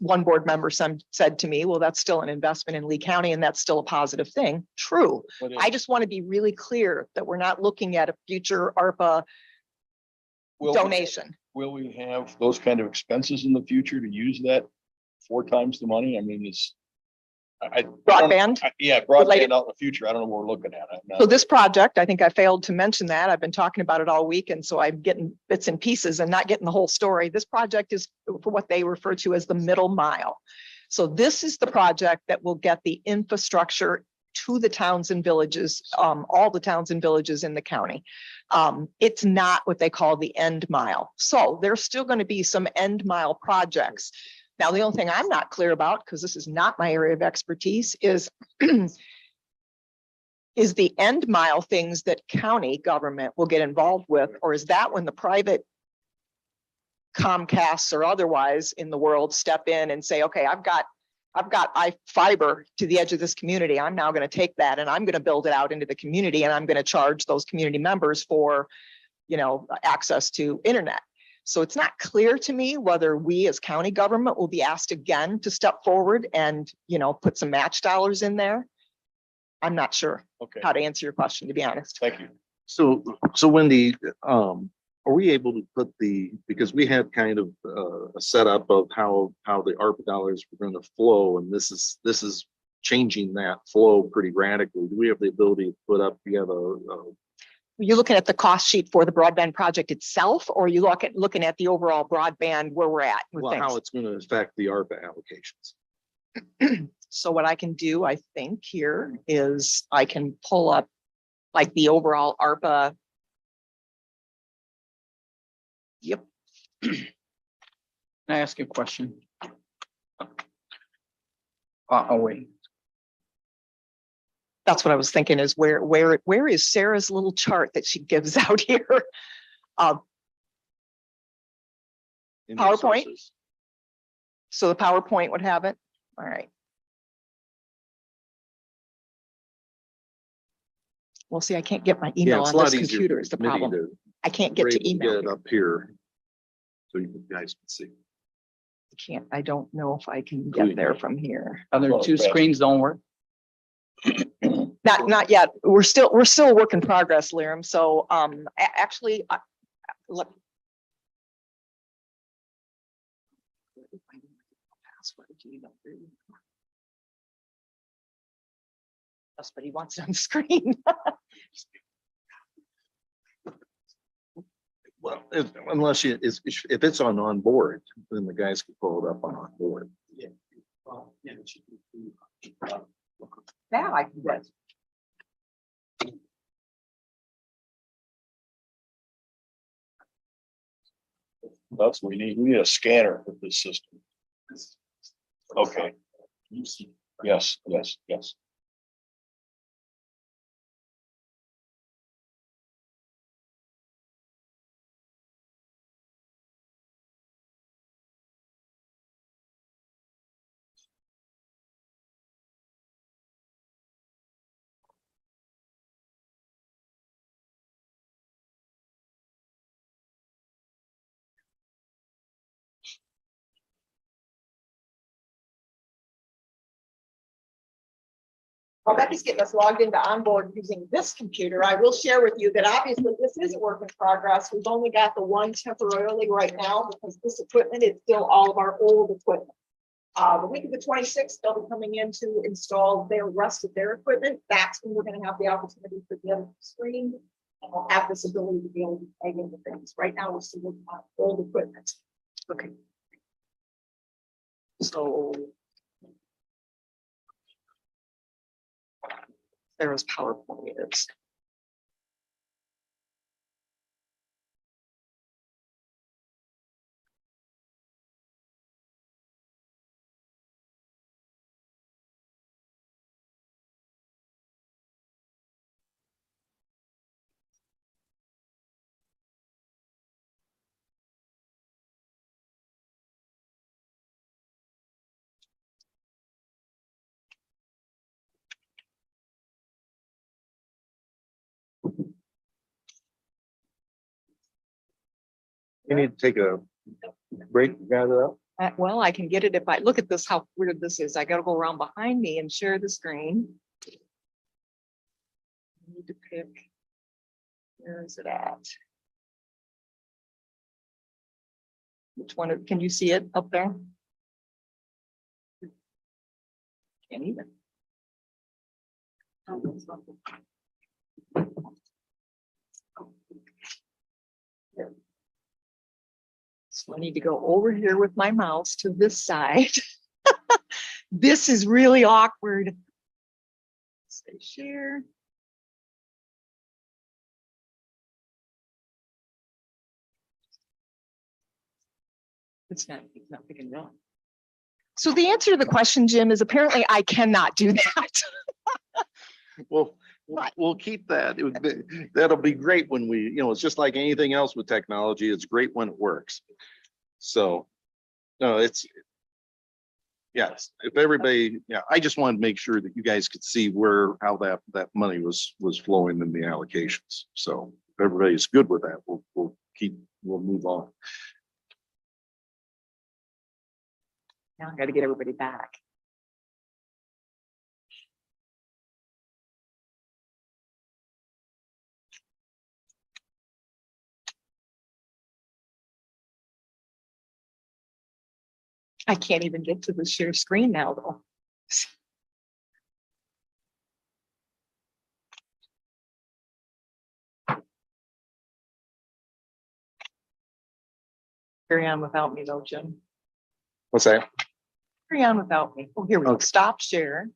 [SPEAKER 11] one board member said to me, well, that's still an investment in Lee County and that's still a positive thing. True.
[SPEAKER 1] But
[SPEAKER 11] I just want to be really clear that we're not looking at a future ARPA donation.
[SPEAKER 1] Will we have those kind of expenses in the future to use that 4 times the money? I mean,
[SPEAKER 11] Broadband.
[SPEAKER 1] Yeah,
[SPEAKER 11] Related-
[SPEAKER 1] broadband out in the future. I don't know what we're looking at. I'm not-
[SPEAKER 11] So this project, I think I failed to mention that. I've been talking about it all week. And so I'm getting bits and pieces and not getting the whole story. This project is for what they refer to as the middle mile. So this is the project that will get the infrastructure to the towns and villages, all the towns and villages in the county. It's not what they call the end mile. So there's still going to be some end mile projects. Now, the only thing I'm not clear about, because this is not my area of expertise, is is the end mile things that county government will get involved with, or is that when the private Comcasts or otherwise in the world step in and say, okay, I've got fiber to the edge of this community. I'm now going to take that and I'm going to build it out into the community and I'm going to charge those community members for, access to internet. So it's not clear to me whether we as county government will be asked again to step forward and, put some match dollars in there. I'm not sure
[SPEAKER 1] Okay,
[SPEAKER 11] how to answer your question, to be honest.
[SPEAKER 1] thank you.
[SPEAKER 4] So Wendy, are we able to put because we had kind of a setup of how the ARPA dollars were going to flow, and this is changing that flow pretty radically. Do we have the ability to put up, we have a
[SPEAKER 11] You're looking at the cost sheet for the broadband project itself, or you looking at the overall broadband where we're at with
[SPEAKER 4] well, how
[SPEAKER 11] things?
[SPEAKER 4] it's going to affect the ARPA allocations?
[SPEAKER 11] So what I can do, I think here is I can pull up like the overall ARPA. Yep.
[SPEAKER 9] Can I ask you a question? Wait.
[SPEAKER 11] That's what I was thinking is where is Sarah's little chart that she gives out here?
[SPEAKER 4] in
[SPEAKER 11] PowerPoint?
[SPEAKER 4] resources?
[SPEAKER 11] So the PowerPoint would have it. All right. Well, see, I can't get my
[SPEAKER 4] Yeah,
[SPEAKER 11] email
[SPEAKER 4] it's
[SPEAKER 11] on
[SPEAKER 4] a lot
[SPEAKER 11] this
[SPEAKER 4] easier for
[SPEAKER 11] computer
[SPEAKER 4] the
[SPEAKER 11] is the
[SPEAKER 4] committee
[SPEAKER 11] problem.
[SPEAKER 4] to-
[SPEAKER 11] I can't
[SPEAKER 4] we're
[SPEAKER 11] get to
[SPEAKER 4] able
[SPEAKER 11] email.
[SPEAKER 4] Get it up here. So you guys can see.
[SPEAKER 11] I don't know if I can get there from here.
[SPEAKER 9] Other
[SPEAKER 1] Well,
[SPEAKER 9] two
[SPEAKER 1] fast.
[SPEAKER 9] screens don't work.
[SPEAKER 11] Not yet. We're still a work in progress, Liram. So, actually, look. Yes, but he wants it on the screen.
[SPEAKER 4] Well, unless if it's on board, then the guys can pull it up on board.
[SPEAKER 11] That I can get.
[SPEAKER 1] That's what we need. We need a scanner with this system. Okay. Yes, yes, yes.
[SPEAKER 11] While Becky's getting us logged into onboard using this computer, I will share with you that obviously this is a work in progress. We've only got the one temporarily right now because this equipment is still all of our old equipment. The week of the 26th, they'll be coming in to install their rest of their equipment. That's when we're going to have the opportunity for the other screen. And we'll have this ability to be able to plug into things. Right now, we're still working on old equipment. Okay. So there's PowerPoint is.
[SPEAKER 4] You need to take a break, gather up.
[SPEAKER 11] Well, I can get it if I look at this, how weird this is. I gotta go around behind me and share the screen. I need to pick. Where is it at? Which one? Can you see it up there? Can't even. So I need to go over here with my mouse to this side. This is really awkward. Say share. It's not picking it up. So the answer to the question, Jim, is apparently I cannot do that.
[SPEAKER 4] Well, we'll keep that. That'll be great when we, it's just like anything else with technology. It's great when it works. So, no, yes, if everybody, I just wanted to make sure that you guys could see how that money was flowing in the allocations. So if everybody's good with that, we'll move on.
[SPEAKER 11] Now I got to get everybody back. I can't even get to the share screen now, though.
[SPEAKER 13] Carry on without me though, Jim.
[SPEAKER 4] What's that?
[SPEAKER 13] Carry on without me. Oh, here we go.
[SPEAKER 4] Okay.
[SPEAKER 13] Stop share.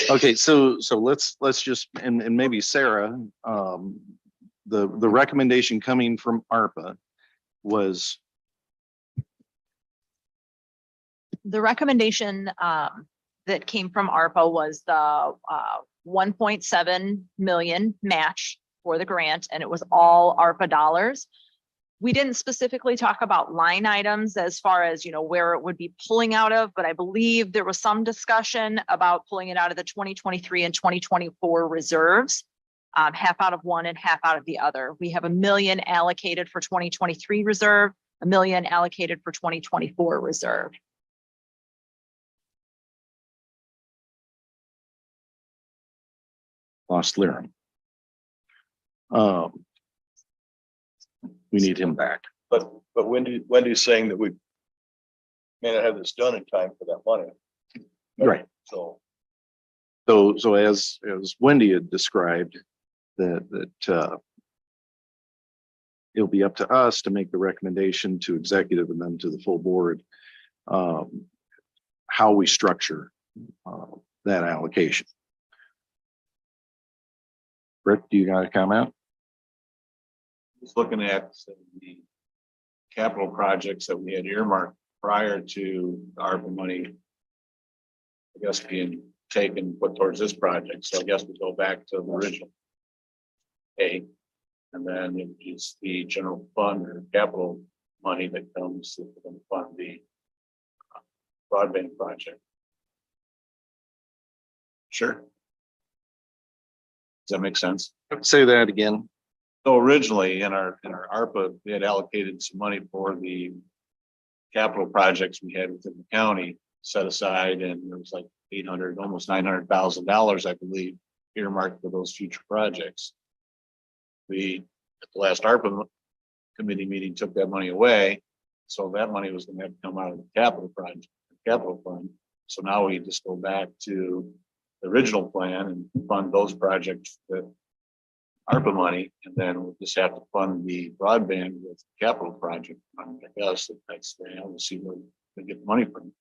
[SPEAKER 4] Okay, so let's just, and maybe Sarah, the recommendation coming from ARPA was,
[SPEAKER 14] The recommendation that came from ARPA was the 1.7 million match for the grant, and it was all ARPA dollars. We didn't specifically talk about line items as far as, you know, where it would be pulling out of, but I believe there was some discussion about pulling it out of the 2023 and 2024 reserves. Half out of one and half out of the other. We have $1 million allocated for 2023 reserve, $1 million allocated for 2024 reserve.
[SPEAKER 4] lost Lyram. We need him back.
[SPEAKER 1] But Wendy's saying that we may not have this done in time for that money.
[SPEAKER 4] Right.
[SPEAKER 1] So.
[SPEAKER 4] So as Wendy had described, that it'll be up to us to make the recommendation to executive and then to the full board, how we structure that allocation. Rick, do you got a comment?
[SPEAKER 6] Just looking at the capital projects that we had earmarked prior to ARPA money, I guess being taken, put towards this project. So I guess we go back to the original A, and then it is the general fund or capital money that comes to fund the broadband project. Sure. Does that make sense?
[SPEAKER 4] Say that again.
[SPEAKER 6] So originally in our ARPA, we had allocated some money for the capital projects we had within the county set aside, and there was like $800, almost $900,000, I believe, earmarked for those future projects. We, at the last ARPA committee meeting, took that money away. So that money was going to have to come out of the capital project, capital fund. So now we just go back to the original plan and fund those projects with ARPA money, and then we'll just have to fund the broadband with capital project. I guess that's, we'll see where we get the money from.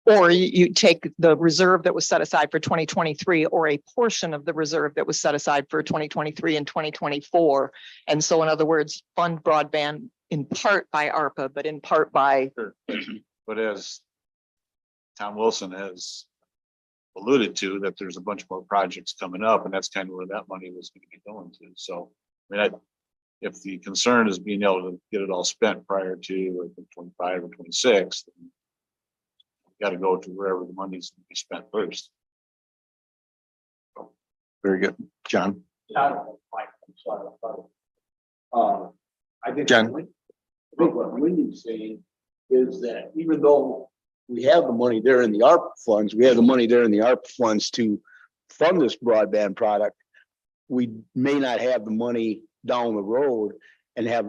[SPEAKER 13] Or you take the reserve that was set aside for 2023 or a portion of the reserve that was set aside for 2023 and 2024. And so in other words, fund broadband in part by ARPA, but in part by.
[SPEAKER 6] Sure. But as Tom Wilson has alluded to, that there's a bunch more projects coming up, and that's kind of where that money was going to be going to. So, I mean, if the concern is being able to get it all spent prior to 25 or 26, then got to go to wherever the money's going to be spent first.
[SPEAKER 4] Very good. John?
[SPEAKER 15] I think.
[SPEAKER 4] John?
[SPEAKER 15] I think what Wendy's saying is that even though we have the money there in the ARP funds, we have the money there in the ARP funds to fund this broadband product, we may not have the money down the road and have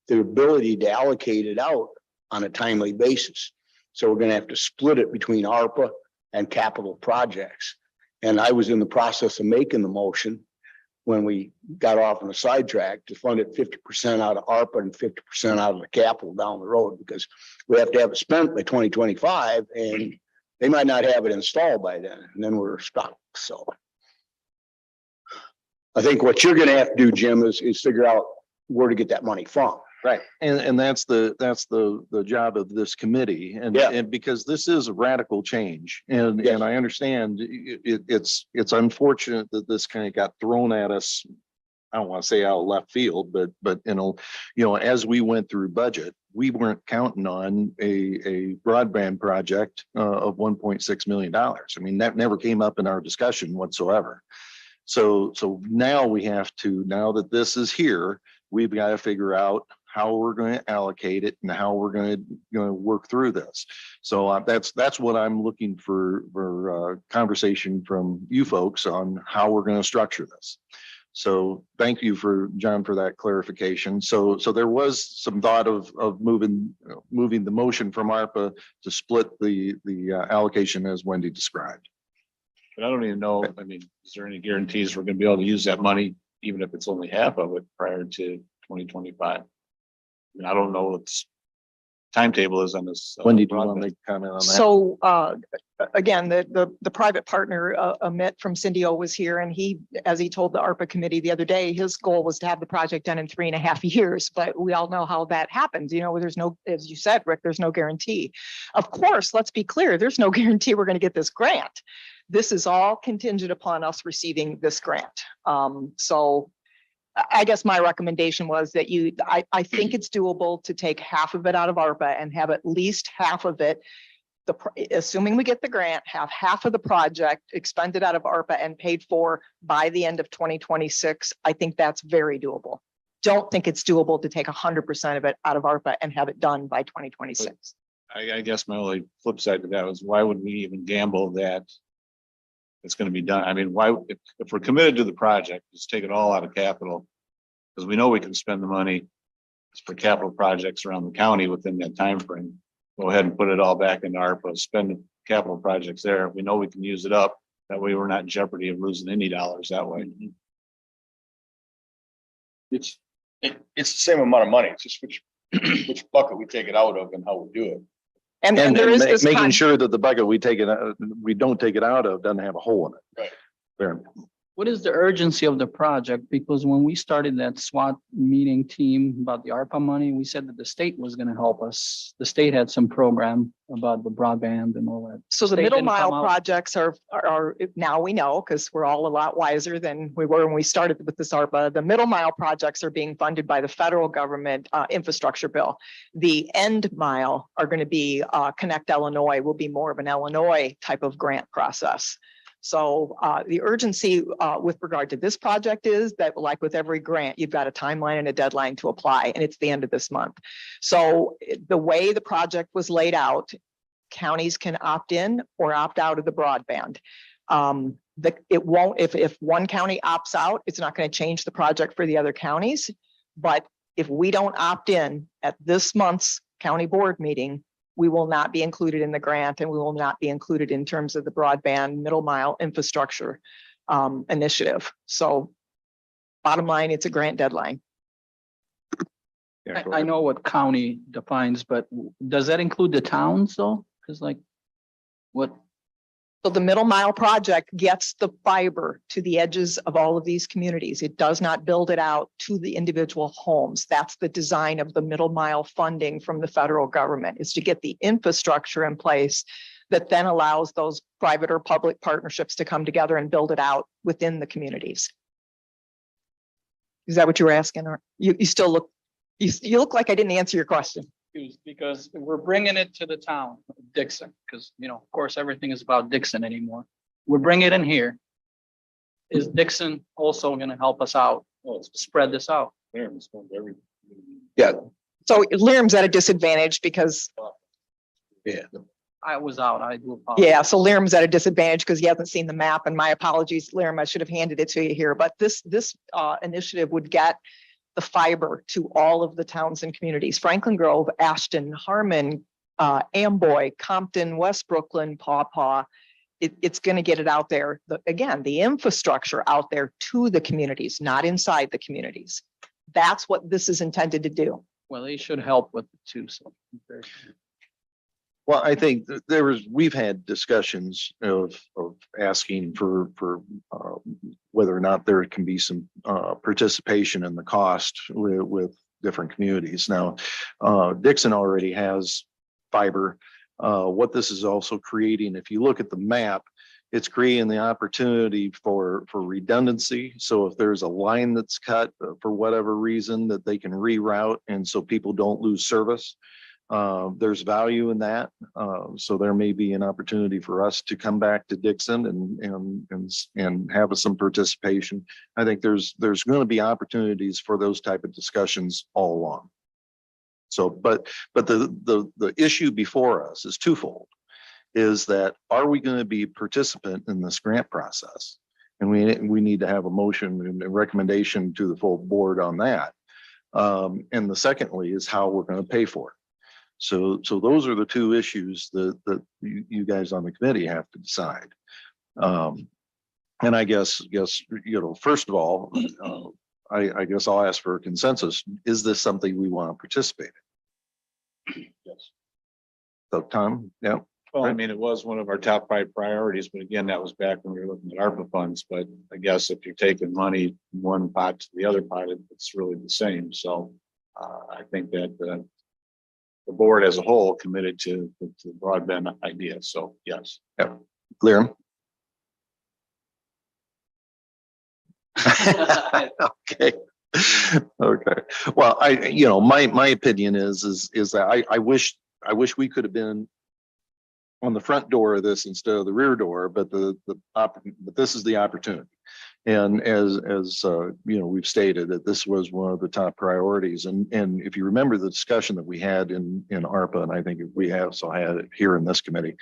[SPEAKER 15] the ability to allocate it out on a timely basis. So we're going to have to split it between ARPA and capital projects. And I was in the process of making the motion when we got off on a sidetrack to fund it 50% out of ARPA and 50% out of the capital down the road, because we have to have it spent by 2025 and they might not have it installed by then, and then we're stuck. So I think what you're going to have to do, Jim, is figure out where to get that money from.
[SPEAKER 4] Right. And that's the job of this committee. And because this is a radical change, and I understand it's unfortunate that this kind of got thrown at us. I don't want to say out of left field, but you know, as we went through budget, we weren't counting on a broadband project of $1.6 million. I mean, that never came up in our discussion whatsoever. So now we have to, now that this is here, we've got to figure out how we're going to allocate it and how we're going to work through this. So that's what I'm looking for conversation from you folks on how we're going to structure this. So thank you for John for that clarification. So there was some thought of moving the motion from ARPA to split the allocation as Wendy described.
[SPEAKER 6] But I don't even know, I mean, is there any guarantees we're going to be able to use that money even if it's only half of it prior to 2025. And I don't know what the timetable is on this.
[SPEAKER 4] Wendy, do you want to
[SPEAKER 6] broadband.
[SPEAKER 4] make a comment on that?
[SPEAKER 7] So again, the private partner, Amit from Cindy-O was here and he, as he told the ARPA committee the other day, his goal was to have the project done in 3.5 years, but we all know how that happens. You know, there's no, as you said, Rick, there's no guarantee. Of course, let's be clear, there's no guarantee we're going to get this grant. This is all contingent upon us receiving this grant. So I guess my recommendation was that I think it's doable to take half of it out of ARPA and have at least half of it, assuming we get the grant, have half of the project expended out of ARPA and paid for by the end of 2026. I think that's very doable. Don't think it's doable to take 100% of it out of ARPA and have it done by 2026.
[SPEAKER 6] I guess my only flip side to that was why would we even gamble that it's going to be done? I mean, why, if we're committed to the project, just take it all out of capital. Because we know we can spend the money for capital projects around the county within that time frame. Go ahead and put it all back into ARPA, spend the capital projects there. We know we can use it up. That way we're not in jeopardy of losing any dollars that way.
[SPEAKER 1] It's the same amount of money. It's just which bucket we take it out of and how we do it.
[SPEAKER 7] And there is this
[SPEAKER 4] Making sure that the bucket we take it, we don't take it out of doesn't have a hole in it.
[SPEAKER 1] Right.
[SPEAKER 4] Fair.
[SPEAKER 9] What is the urgency of the project? Because when we started that SWAT meeting team about the ARPA money, we said that the state was going to help us. The state had some program about the broadband and all that.
[SPEAKER 7] So the
[SPEAKER 9] State
[SPEAKER 7] middle
[SPEAKER 9] didn't
[SPEAKER 7] mile
[SPEAKER 9] come out.
[SPEAKER 7] projects are now we know, because we're all a lot wiser than we were when we started with this ARPA. The middle mile projects are being funded by the federal government infrastructure bill. The end mile are going to be Connect Illinois, will be more of an Illinois type of grant process. So the urgency with regard to this project is that, like with every grant, you've got a timeline and a deadline to apply, and it's the end of this month. So the way the project was laid out, counties can opt in or opt out of the broadband. It won't, if one county opts out, it's not going to change the project for the other counties. But if we don't opt in at this month's county board meeting, we will not be included in the grant and we will not be included in terms of the broadband middle mile infrastructure initiative. So bottom line, it's a grant deadline.
[SPEAKER 9] I know what county defines, but does that include the towns though? Because like what?
[SPEAKER 7] So the middle mile project gets the fiber to the edges of all of these communities. It does not build it out to the individual homes. That's the design of the middle mile funding from the federal government, is to get the infrastructure in place that then allows those private or public partnerships to come together and build it out within the communities. Is that what you were asking? Or you still look, you look like I didn't answer your question.
[SPEAKER 9] Because we're bringing it to the town, of Dixon, because, you know, of course, everything is about Dixon anymore. We're bringing it in here. Is Dixon also going to help us out? Spread this out?
[SPEAKER 1] Yeah.
[SPEAKER 7] So Lyrm's at a disadvantage because,
[SPEAKER 1] Yeah.
[SPEAKER 9] I was out. I do apologize.
[SPEAKER 7] yeah, so Lyrm's at a disadvantage because he hasn't seen the map, and my apologies, Lyrm, I should have handed it to you here, but this initiative would get the fiber to all of the towns and communities: Franklin Grove, Ashton, Harmon, Amboy, Compton, West Brooklyn, Paw Paw. It's going to get it out there. Again, the infrastructure out there to the communities, not inside the communities. That's what this is intended to do.
[SPEAKER 9] Well, they should help with it too. So.
[SPEAKER 4] Well, I think we've had discussions of asking for whether or not there can be some participation in the cost with different communities. Now, Dixon already has fiber. What this is also creating, if you look at the map, it's creating the opportunity for redundancy. So if there's a line that's cut for whatever reason, that they can reroute, and so people don't lose service. There's value in that. So there may be an opportunity for us to come back to Dixon and have some participation. I think there's going to be opportunities for those type of discussions all along. So, but the issue before us is twofold. Is that, are we going to be a participant in this grant process? And we need to have a motion and a recommendation to the full board on that. And the secondly is how we're going to pay for it. So those are the two issues that you guys on the committee have to decide. And I guess, first of all, I guess I'll ask for a consensus. Is this something we want to participate in?
[SPEAKER 1] Yes.
[SPEAKER 4] So Tom, yeah,
[SPEAKER 6] Well, I mean, it was one of our top 5 priorities, but again, that was back when we were looking at ARPA funds. But I guess if you're taking money from one pot to the other pot, it's really the same. So I think that the board as a whole committed to the broadband idea. So yes.
[SPEAKER 4] clear. Okay. Okay. Well, my opinion is that I wish we could have been on the front door of this instead of the rear door, but but this is the opportunity. And as we've stated that this was one of the top priorities. And if you remember the discussion that we had in ARPA, and I think we have also had it here in this committee,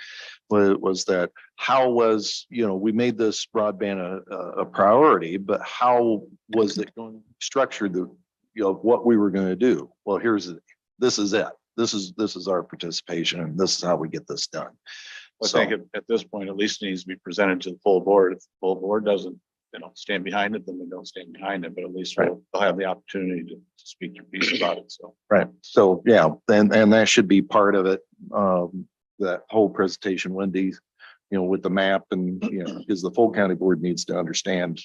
[SPEAKER 4] was that how was, we made this broadband a priority, but how was it going to structure what we were going to do? Well, this is it. This is our participation, and this is how we get this done.
[SPEAKER 6] I think at this point, at least it needs to be presented to the full board. If the full board doesn't, stand behind it, then they don't stand behind it, but at least they'll have the opportunity to speak their piece about it. So.
[SPEAKER 4] Right. So, yeah, and that should be part of it. That whole presentation, Wendy, with the map and, because the full county board needs to understand,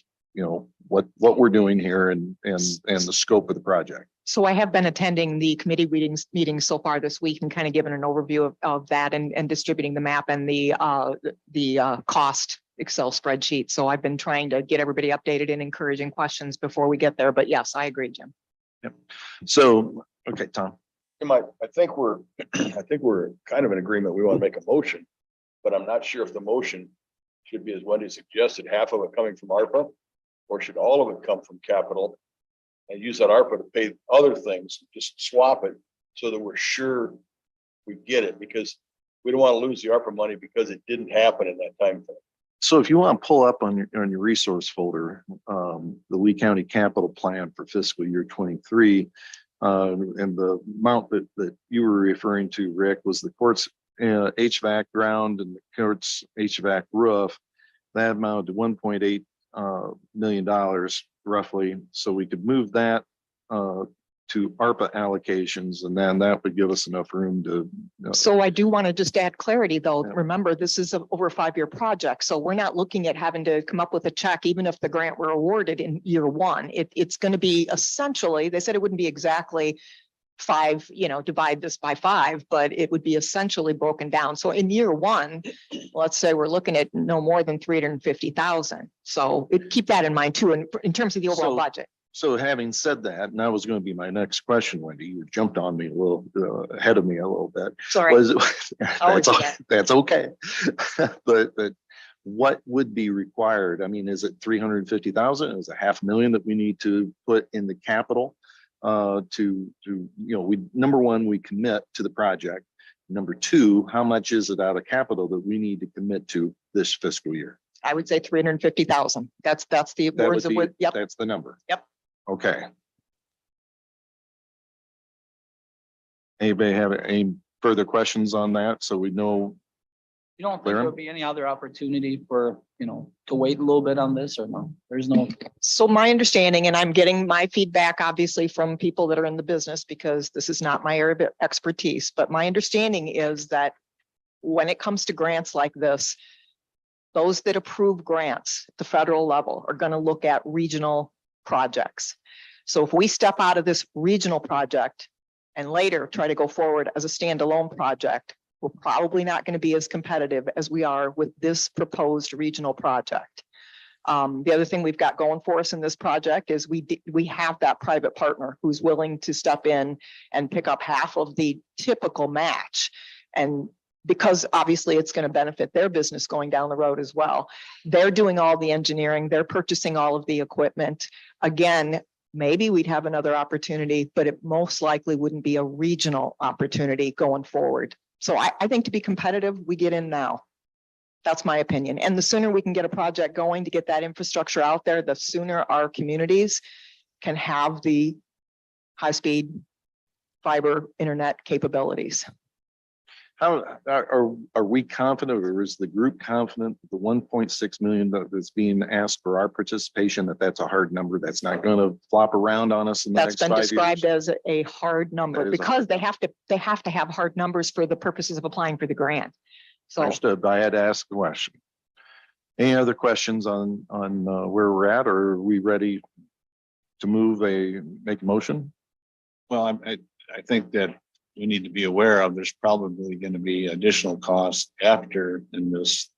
[SPEAKER 4] what we're doing here and the scope of the project.
[SPEAKER 13] So I have been attending the committee meetings so far this week and kind of given an overview of that and distributing the map and the cost Excel spreadsheet. So I've been trying to get everybody updated and encouraging questions before we get there. But yes, I agree, Jim.
[SPEAKER 4] Yep. So, okay, Tom.
[SPEAKER 1] I think we're kind of in agreement. We want to make a motion, but I'm not sure if the motion should be, as Wendy suggested, half of it coming from ARPA, or should all of it come from capital and use that ARPA to pay other things, just swap it so that we're sure we get it, because we don't want to lose the ARPA money because it didn't happen in that time frame.
[SPEAKER 4] So if you want to pull up on your resource folder, the Lee County Capital Plan for fiscal year 23, and the amount that you were referring to, Rick, was the court's HVAC ground and the court's HVAC roof. That amounted to $1.8 million roughly. So we could move that to ARPA allocations, and then that would give us enough room to.
[SPEAKER 13] So I do want to just add clarity, though.
[SPEAKER 4] Yeah.
[SPEAKER 13] Remember, this is over a 5-year project. So we're not looking at having to come up with a check, even if the grant were awarded in year 1. It's going to be essentially, they said it wouldn't be exactly 5, divide this by 5, but it would be essentially broken down. So in year 1, let's say we're looking at no more than 350,000. So keep that in mind too, in terms of the overall budget.
[SPEAKER 4] So having said that, and that was going to be my next question, Wendy, you jumped on me a little ahead of me a little bit.
[SPEAKER 13] Sorry.
[SPEAKER 4] That's okay. But what would be required? I mean, is it 350,000? Is it $500,000 that we need to put in the capital number one, we commit to the project. Number 2, how much is it out of capital that we need to commit to this fiscal year?
[SPEAKER 13] I would say 350,000. That's the words of what, yep.
[SPEAKER 4] That's the number.
[SPEAKER 13] Yep.
[SPEAKER 4] Okay. Anybody have any further questions on that? So we know.
[SPEAKER 9] You don't think
[SPEAKER 4] Clear 'em?
[SPEAKER 9] there'll be any other opportunity for, to wait a little bit on this, or no? There's no.
[SPEAKER 13] So my understanding, and I'm getting my feedback obviously from people that are in the business, because this is not my area of expertise, but my understanding is that when it comes to grants like this, those that approve grants at the federal level are going to look at regional projects. So if we step out of this regional project and later try to go forward as a standalone project, we're probably not going to be as competitive as we are with this proposed regional project. The other thing we've got going for us in this project is we have that private partner who's willing to step in and pick up half of the typical match. And because obviously it's going to benefit their business going down the road as well. They're doing all the engineering, they're purchasing all of the equipment. Again, maybe we'd have another opportunity, but it most likely wouldn't be a regional opportunity going forward. So I think to be competitive, we get in now. That's my opinion. And the sooner we can get a project going to get that infrastructure out there, the sooner our communities can have the high-speed fiber internet capabilities.
[SPEAKER 4] How, are we confident, or is the group confident that the 1.6 million that's being asked for our participation, that that's a hard number, that's not going to flop around on us in the
[SPEAKER 13] That's
[SPEAKER 4] next
[SPEAKER 13] been
[SPEAKER 4] 5 years?
[SPEAKER 13] described as a hard
[SPEAKER 4] That
[SPEAKER 13] number
[SPEAKER 4] is a
[SPEAKER 13] because
[SPEAKER 4] hard
[SPEAKER 13] they have to have hard numbers for the purposes of applying for the grant. So
[SPEAKER 4] Understood, but I had to ask the question. Any other questions on where we're at, or are we ready to make a motion?
[SPEAKER 16] Well, I think that we need to be aware of, there's probably going to be additional costs after in this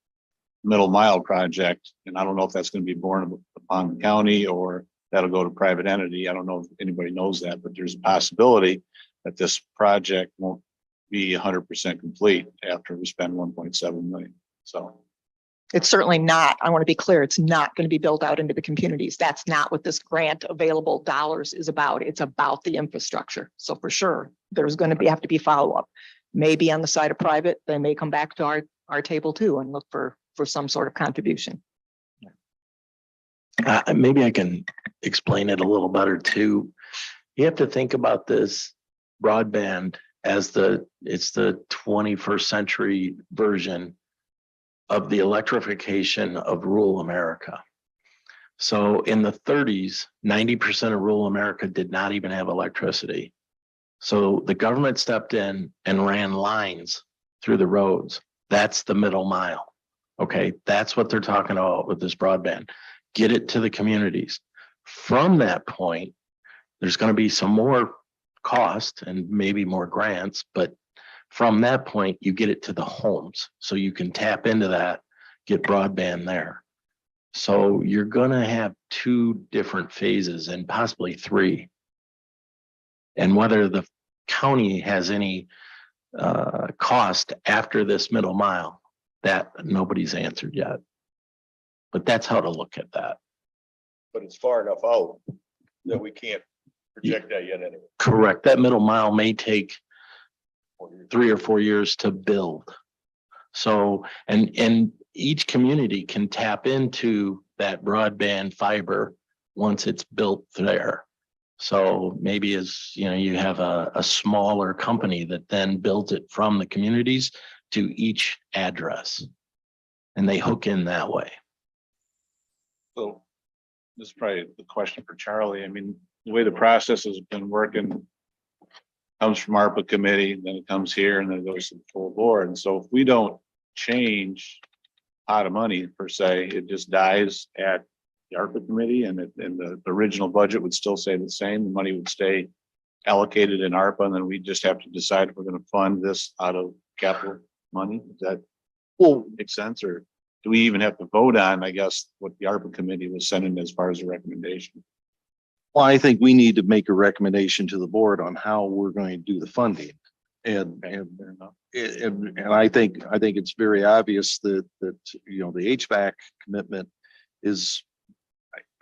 [SPEAKER 16] middle mile project. And I don't know if that's going to be borne upon the county or that'll go to private entity. I don't know if anybody knows that, but there's a possibility that this project won't be 100% complete after we spend 1.7 million. So.
[SPEAKER 13] it's certainly not, I want to be clear, it's not going to be built out into the communities. That's not what this grant available dollars is about. It's about the infrastructure. So for sure, there's going to have to be follow-up. Maybe on the side of private, they may come back to our table too and look for some sort of contribution.
[SPEAKER 15] Maybe I can explain it a little better too. You have to think about this broadband as it's the 21st century version of the electrification of rural America. So in the 30s, 90% of rural America did not even have electricity. So the government stepped in and ran lines through the roads. That's the middle mile. Okay, that's what they're talking about with this broadband. Get it to the communities. From that point, there's going to be some more cost and maybe more grants, but from that point, you get it to the homes. So you can tap into that, get broadband there. So you're going to have 2 different phases and possibly 3. And whether the county has any cost after this middle mile, that nobody's answered yet. But that's how to look at that.
[SPEAKER 1] But it's far enough out that we can't project that yet anyway.
[SPEAKER 15] Correct. That middle mile may take 3 or 4 years to build. So, and each community can tap into that broadband fiber once it's built there. So maybe as you have a smaller company that then builds it from the communities to each address. And they hook in that way.
[SPEAKER 16] So this is probably the question for Charlie. I mean, the way the process has been working comes from ARPA committee, then it comes here and then it goes to the full board. And so if we don't change pot of money per se, it just dies at the ARPA committee and the original budget would still stay the same. The money would stay allocated in ARPA and then we just have to decide if we're going to fund this out of capital money. Does that make sense? Or do we even have to vote on, I guess, what the ARPA committee was sending as far as a recommendation?
[SPEAKER 4] Well, I think we need to make a recommendation to the board on how we're going to do the funding. And I think it's very obvious that the HVAC commitment is,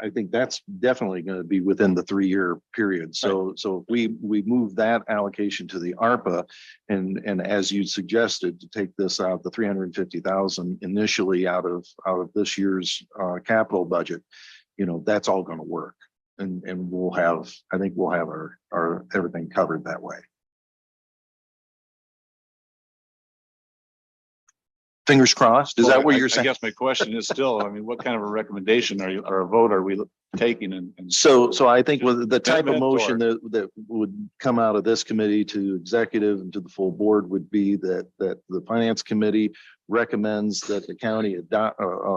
[SPEAKER 4] I think that's definitely going to be within the 3-year period. So if we move that allocation to the ARPA and as you suggested, to take this out, the 350,000 initially out of this year's capital budget, that's all going to work. And I think we'll have our everything covered that way. Fingers crossed. Is that what you're saying?
[SPEAKER 16] I guess my question is still, I mean, what kind of a recommendation or a vote are we taking? And
[SPEAKER 4] So I think with the type of
[SPEAKER 16] Amendment
[SPEAKER 4] motion that would come out of this committee to executive and to the full board would be that the finance committee recommends that the county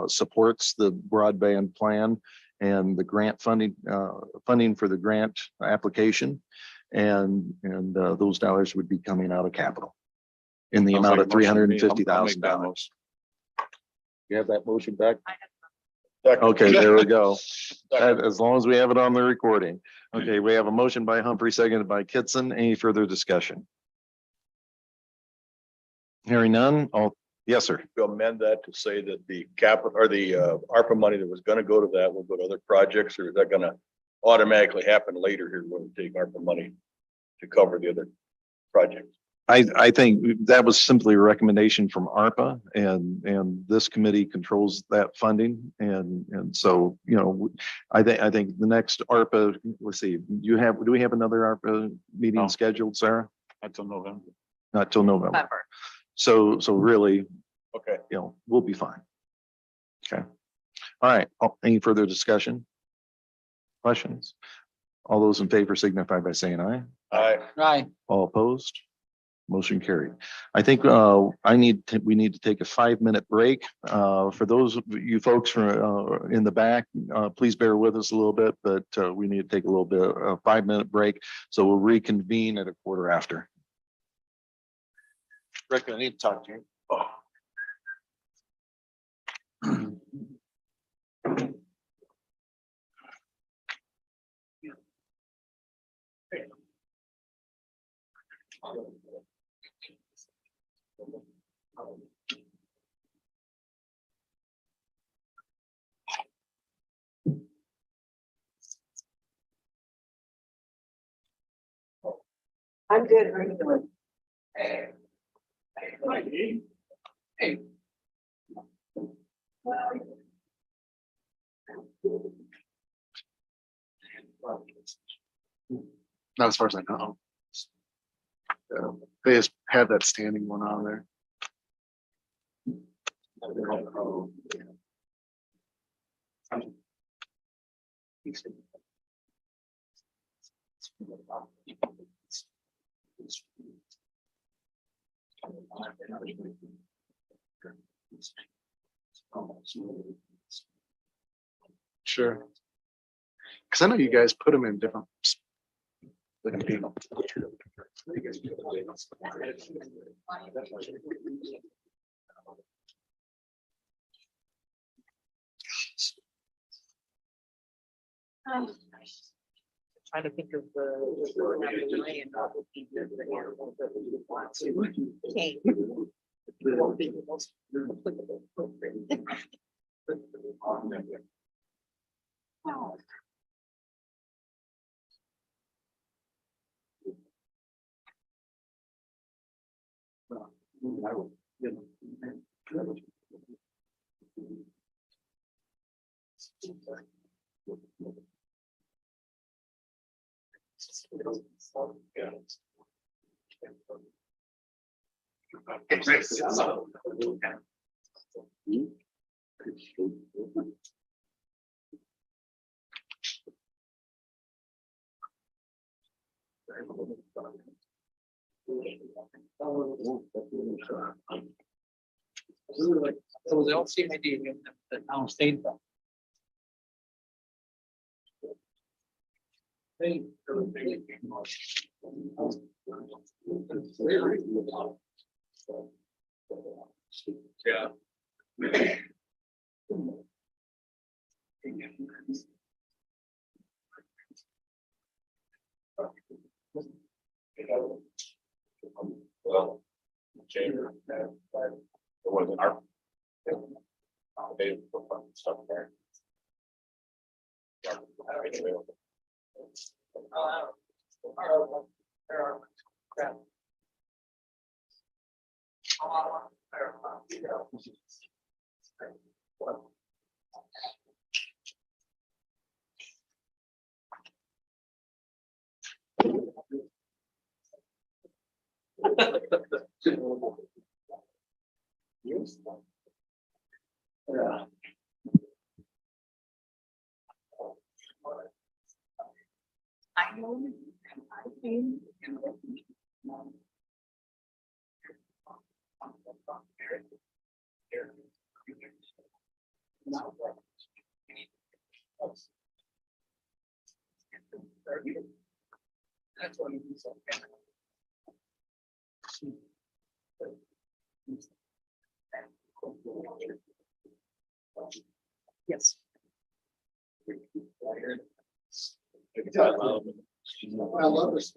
[SPEAKER 4] supports the broadband plan and the grant funding for the grant application. And those dollars would be coming out of capital in the amount of $350,000. You have that motion back? Okay, there we go. As long as we have it on the recording. Okay, we have a motion by Humphrey, seconded by Kitson. Any further discussion? Hearing none. Yes, sir.
[SPEAKER 1] To amend that to say that the capital or the ARPA money that was going to go to that will go to other projects, or is that going to automatically happen later here when we take ARPA money to cover the other projects?
[SPEAKER 4] I think that was simply a recommendation from ARPA and this committee controls that funding. And so, I think the next ARPA, let's see, do we have another ARPA meeting scheduled, Sarah?
[SPEAKER 16] Until November.
[SPEAKER 4] Not till November. So really,
[SPEAKER 1] Okay.
[SPEAKER 4] we'll be fine. Okay. All right. Any further discussion? Questions? All those in favor signify by saying aye.
[SPEAKER 9] Right.
[SPEAKER 4] All opposed? Motion carried. I think we need to take a 5-minute break. For those of you folks in the back, please bear with us a little bit, but we need to take a little bit, a 5-minute break. So we'll reconvene at 1:15. Rick, I need to talk to you.
[SPEAKER 3] I'm good. How are you doing?
[SPEAKER 4] Not as far as I know. They just had that standing one on there. Sure. Cause I know you guys put them in different. Looking people.
[SPEAKER 3] Trying to think of the.
[SPEAKER 9] So the LCID in the town state.
[SPEAKER 1] Yeah. Well, chamber, it wasn't our. They put stuff there. Yeah.
[SPEAKER 3] I know. That's what he said. Yes. I love this.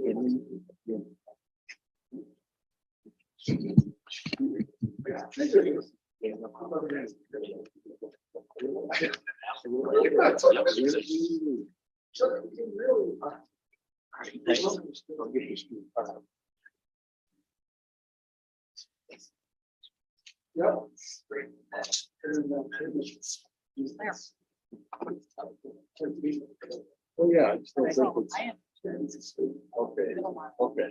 [SPEAKER 3] Oh, yeah.
[SPEAKER 1] Okay, okay.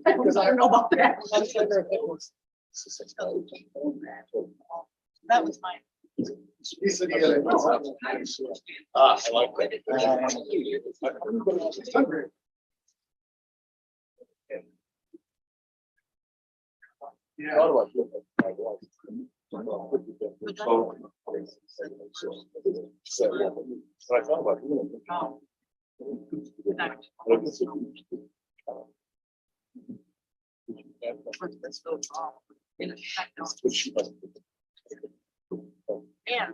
[SPEAKER 3] Because I don't know about that. That was mine.
[SPEAKER 1] Ah, I like that. I thought about
[SPEAKER 3] And.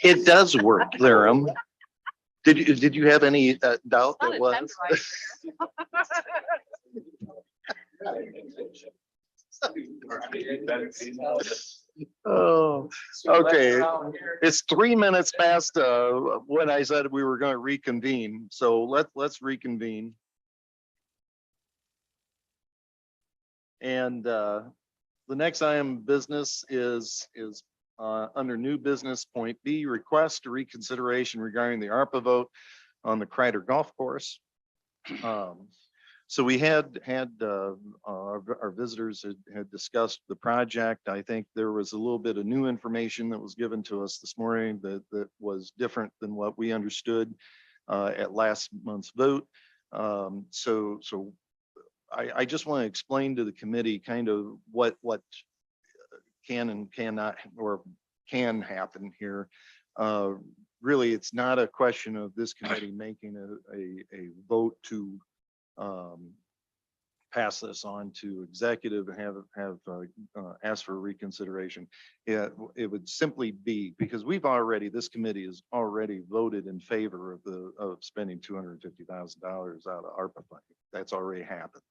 [SPEAKER 4] It does work, Larry. Did you have any doubt that was? Oh, okay. It's 3 minutes past when I said we were going to reconvene. So let's reconvene. And the next item of business is under new business point B, request to reconsideration regarding the ARPA vote on the Kreider Golf Course. So we had our visitors had discussed the project. I think there was a little bit of new information that was given to us this morning that was different than what we understood at last month's vote. So I just want to explain to the committee kind of what can and cannot or can happen here. Really, it's not a question of this committee making a vote to pass this on to executive and have asked for reconsideration. It would simply be because this committee has already voted in favor of spending $250,000 out of ARPA funding. That's already happened.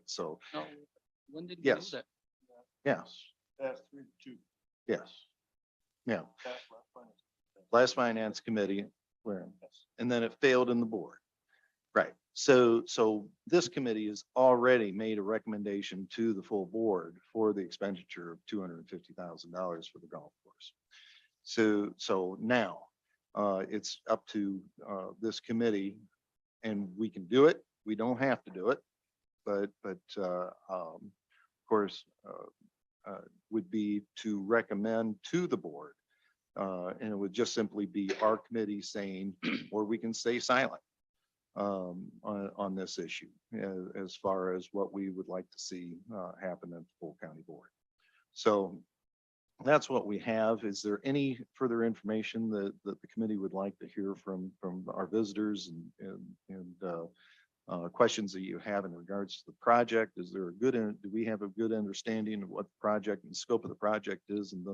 [SPEAKER 4] So
[SPEAKER 9] No, when did we do
[SPEAKER 4] yes,
[SPEAKER 9] that?
[SPEAKER 4] yes, yes, yeah. Last finance committee, and then it failed in the board. Right. So this committee has already made a recommendation to the full board for the expenditure of $250,000 for the golf course. So now it's up to this committee, and we can do it. We don't have to do it, but of course would be to recommend to the board, and it would just simply be our committee saying, or we can stay silent on this issue as far as what we would like to see happen at the full county board. So that's what we have. Is there any further information that the committee would like to hear from our visitors and questions that you have in regards to the project? Is there do we have a good understanding of what the project and scope of the project is and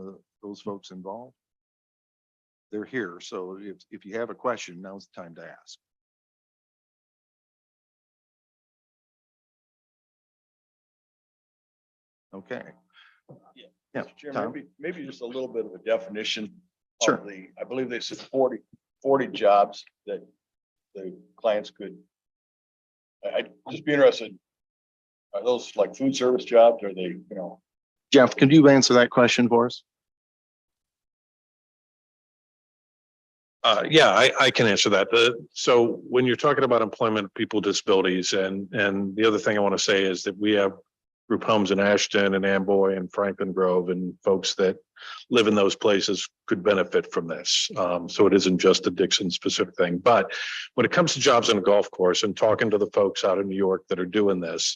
[SPEAKER 4] those folks involved? They're here. So if you have a question, now's the time to ask. Okay. Yeah,
[SPEAKER 1] Mr. Chair,
[SPEAKER 4] Tom?
[SPEAKER 1] maybe just a little bit of a definition.
[SPEAKER 4] Sure.
[SPEAKER 1] Of I believe they said 40 jobs that the clients could. I'd just be interested. Are those like food service jobs? Are they,
[SPEAKER 4] Jeff, could you answer that question for us?
[SPEAKER 6] Yeah, I can answer that. So when you're talking about employment of people with disabilities, and the other thing I want to say is that we have group homes in Ashton and Amboy and Franklin Grove, and folks that live in those places could benefit from this. So it isn't just a Dixon specific thing. But when it comes to jobs on a golf course and talking to the folks out in New York that are doing this,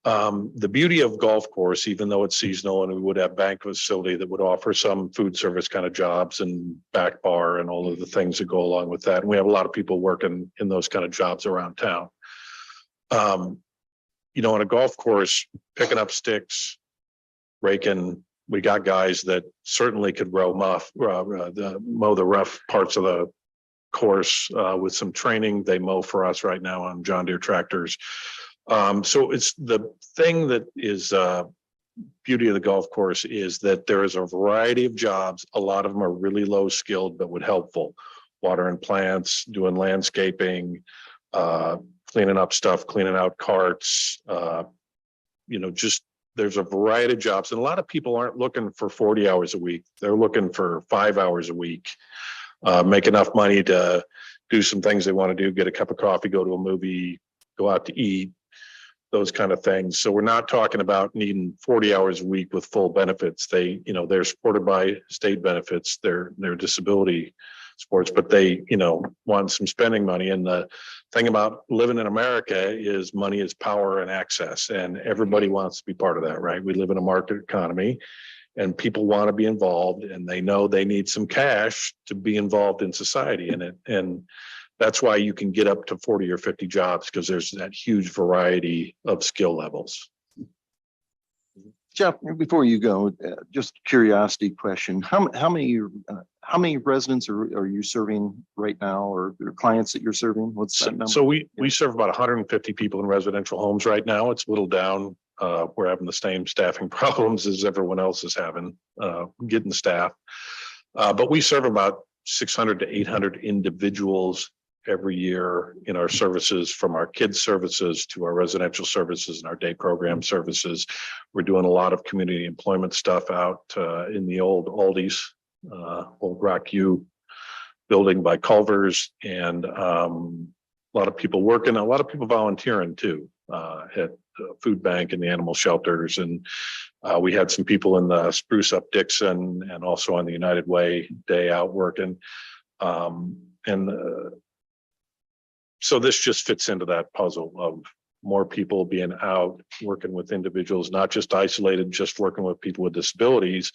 [SPEAKER 6] the beauty of golf course, even though it's seasonal and we would have banquet facility that would offer some food service kind of jobs and back bar and all of the things that go along with that. And we have a lot of people working in those kind of jobs around town. On a golf course, picking up sticks, raking, we got guys that certainly could mow the rough parts of the course with some training. They mow for us right now on John Deere tractors. So it's the thing that is beauty of the golf course is that there is a variety of jobs. A lot of them are really low skilled, but would helpful. watering plants, doing landscaping, cleaning up stuff, cleaning out carts, just there's a variety of jobs. And a lot of people aren't looking for 40 hours a week. They're looking for 5 hours a week, make enough money to do some things they want to do, get a cup of coffee, go to a movie, go out to eat, those kind of things. So we're not talking about needing 40 hours a week with full benefits. They're supported by state benefits, their disability supports, but they, want some spending money. And the thing about living in America is money is power and access, and everybody wants to be part of that, right? We live in a market economy and people want to be involved, and they know they need some cash to be involved in society. And that's why you can get up to 40 or 50 jobs, because there's that huge variety of skill levels.
[SPEAKER 4] Jeff, before you go, just curiosity question. How many residents are you serving right now, or clients that you're serving? What's that number?
[SPEAKER 6] So we serve about 150 people in residential homes right now. It's a little down. We're having the same staffing problems as everyone else is having, getting staff. But we serve about 600 to 800 individuals every year in our services, from our kids services to our residential services and our day program services. We're doing a lot of community employment stuff out in the old Aldi's, old Rock U building by Culver's, and a lot of people working, a lot of people volunteering too, at the food bank and the animal shelters. And we had some people in the Spruce Up Dixon and also on the United Way day out working. So this just fits into that puzzle of more people being out working with individuals, not just isolated, just working with people with disabilities,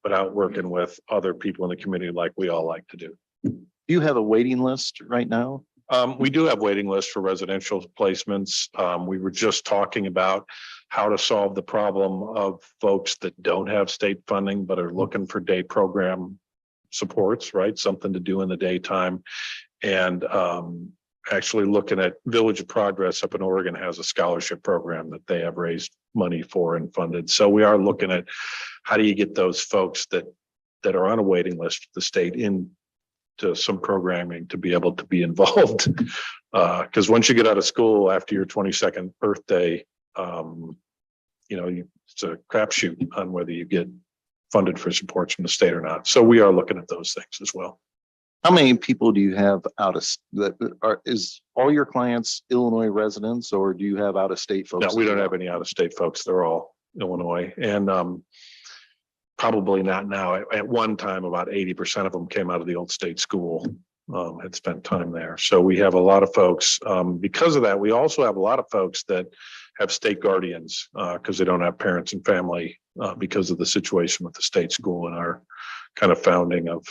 [SPEAKER 6] but out working with other people in the community like we all like to do.
[SPEAKER 4] Do you have a waiting list right now?
[SPEAKER 6] We do have waiting lists for residential placements. We were just talking about how to solve the problem of folks that don't have state funding, but are looking for day program supports, right? Something to do in the daytime. And actually looking at Village of Progress up in Oregon has a scholarship program that they have raised money for and funded. So we are looking at how do you get those folks that are on a waiting list for the state into some programming to be able to be involved. Because once you get out of school after your 22nd birthday, it's a crapshoot on whether you get funded for supports from the state or not. So we are looking at those things as well.
[SPEAKER 4] How many people do you have is all your clients Illinois residents, or do you have out of state folks?
[SPEAKER 6] No, we don't have any out of state folks. They're all Illinois, and probably not now. At one time, about 80% of them came out of the old state school, had spent time there. So we have a lot of folks. Because of that, we also have a lot of folks that have state guardians because they don't have parents and family because of the situation with the state school and our kind of founding of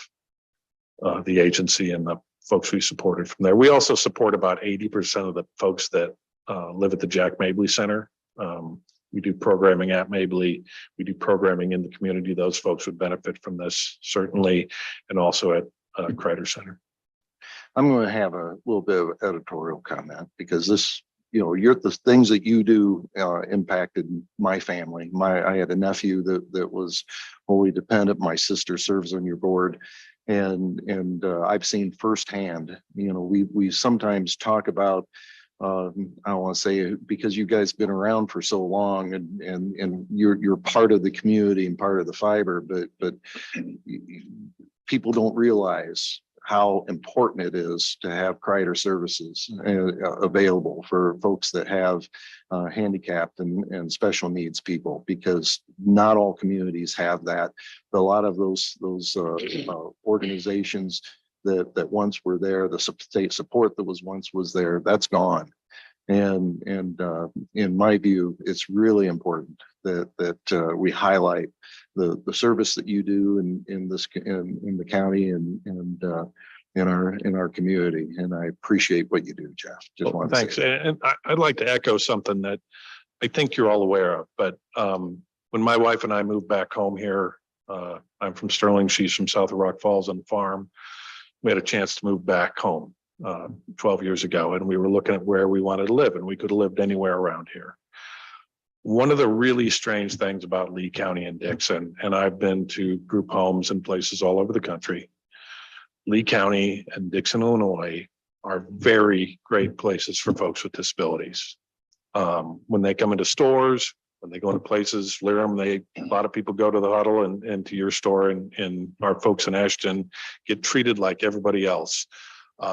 [SPEAKER 6] the agency and the folks we supported from there. We also support about 80% of the folks that live at the Jack Mabley Center. We do programming at Mabley. We do programming in the community. Those folks would benefit from this certainly, and also at Kreider Center.
[SPEAKER 4] I'm going to have a little bit of editorial comment because this, the things that you do impacted my family. I had a nephew that was wholly dependent. My sister serves on your board. And I've seen firsthand, we sometimes talk about, I don't want to say because you guys been around for so long and you're part of the community and part of the fiber, but people don't realize how important it is to have Kreider services available for folks that have handicapped and special needs people, because not all communities have that. But a lot of those organizations that once were there, the state support that was there, that's gone. And in my view, it's really important that we highlight the service that you do in the county and in our community. And I appreciate what you do, Jeff. Just
[SPEAKER 6] Well,
[SPEAKER 4] want to
[SPEAKER 6] thanks.
[SPEAKER 4] say
[SPEAKER 6] And I'd like to echo something that I think you're all aware of, but when my wife and I moved back home here, I'm from Sterling, she's from South of Rock Falls on the farm. We had a chance to move back home 12 years ago, and we were looking at where we wanted to live, and we could have lived anywhere around here. One of the really strange things about Lee County and Dixon, and I've been to group homes in places all over the country, Lee County and Dixon, Illinois are very great places for folks with disabilities. When they come into stores, when they go into places, Lyrum, a lot of people go to the Huddle and to your store, and our folks in Ashton get treated like everybody else.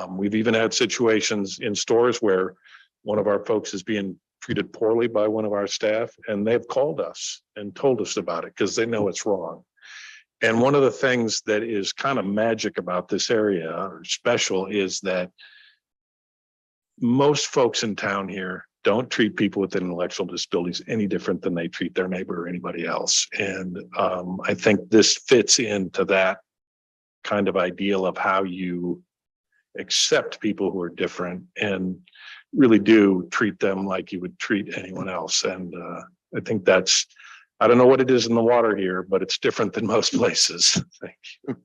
[SPEAKER 6] We've even had situations in stores where one of our folks is being treated poorly by one of our staff, and they've called us and told us about it because they know it's wrong. And one of the things that is kind of magic about this area, or special, is that most folks in town here don't treat people with intellectual disabilities any different than they treat their neighbor or anybody else. And I think this fits into that kind of ideal of how you accept people who are different and really do treat them like you would treat anyone else. And I think that's, I don't know what it is in the water here, but it's different than most places. Thank you.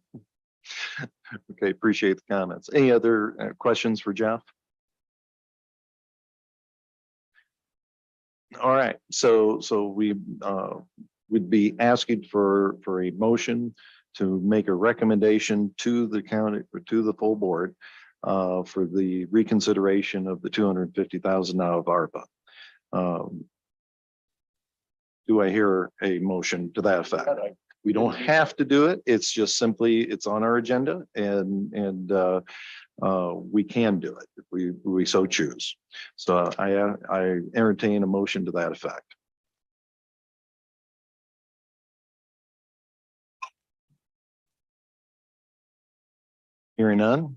[SPEAKER 4] Okay, appreciate the comments. Any other questions for Jeff? All right, so we would be asking for a motion to make a recommendation to the county, or to the full board, for the reconsideration of the $250,000 now of ARPA. Do I hear a motion to that effect? We don't have to do it. It's just simply, it's on our agenda, and we can do it if we so choose. So I entertain a motion to that effect. Hearing none.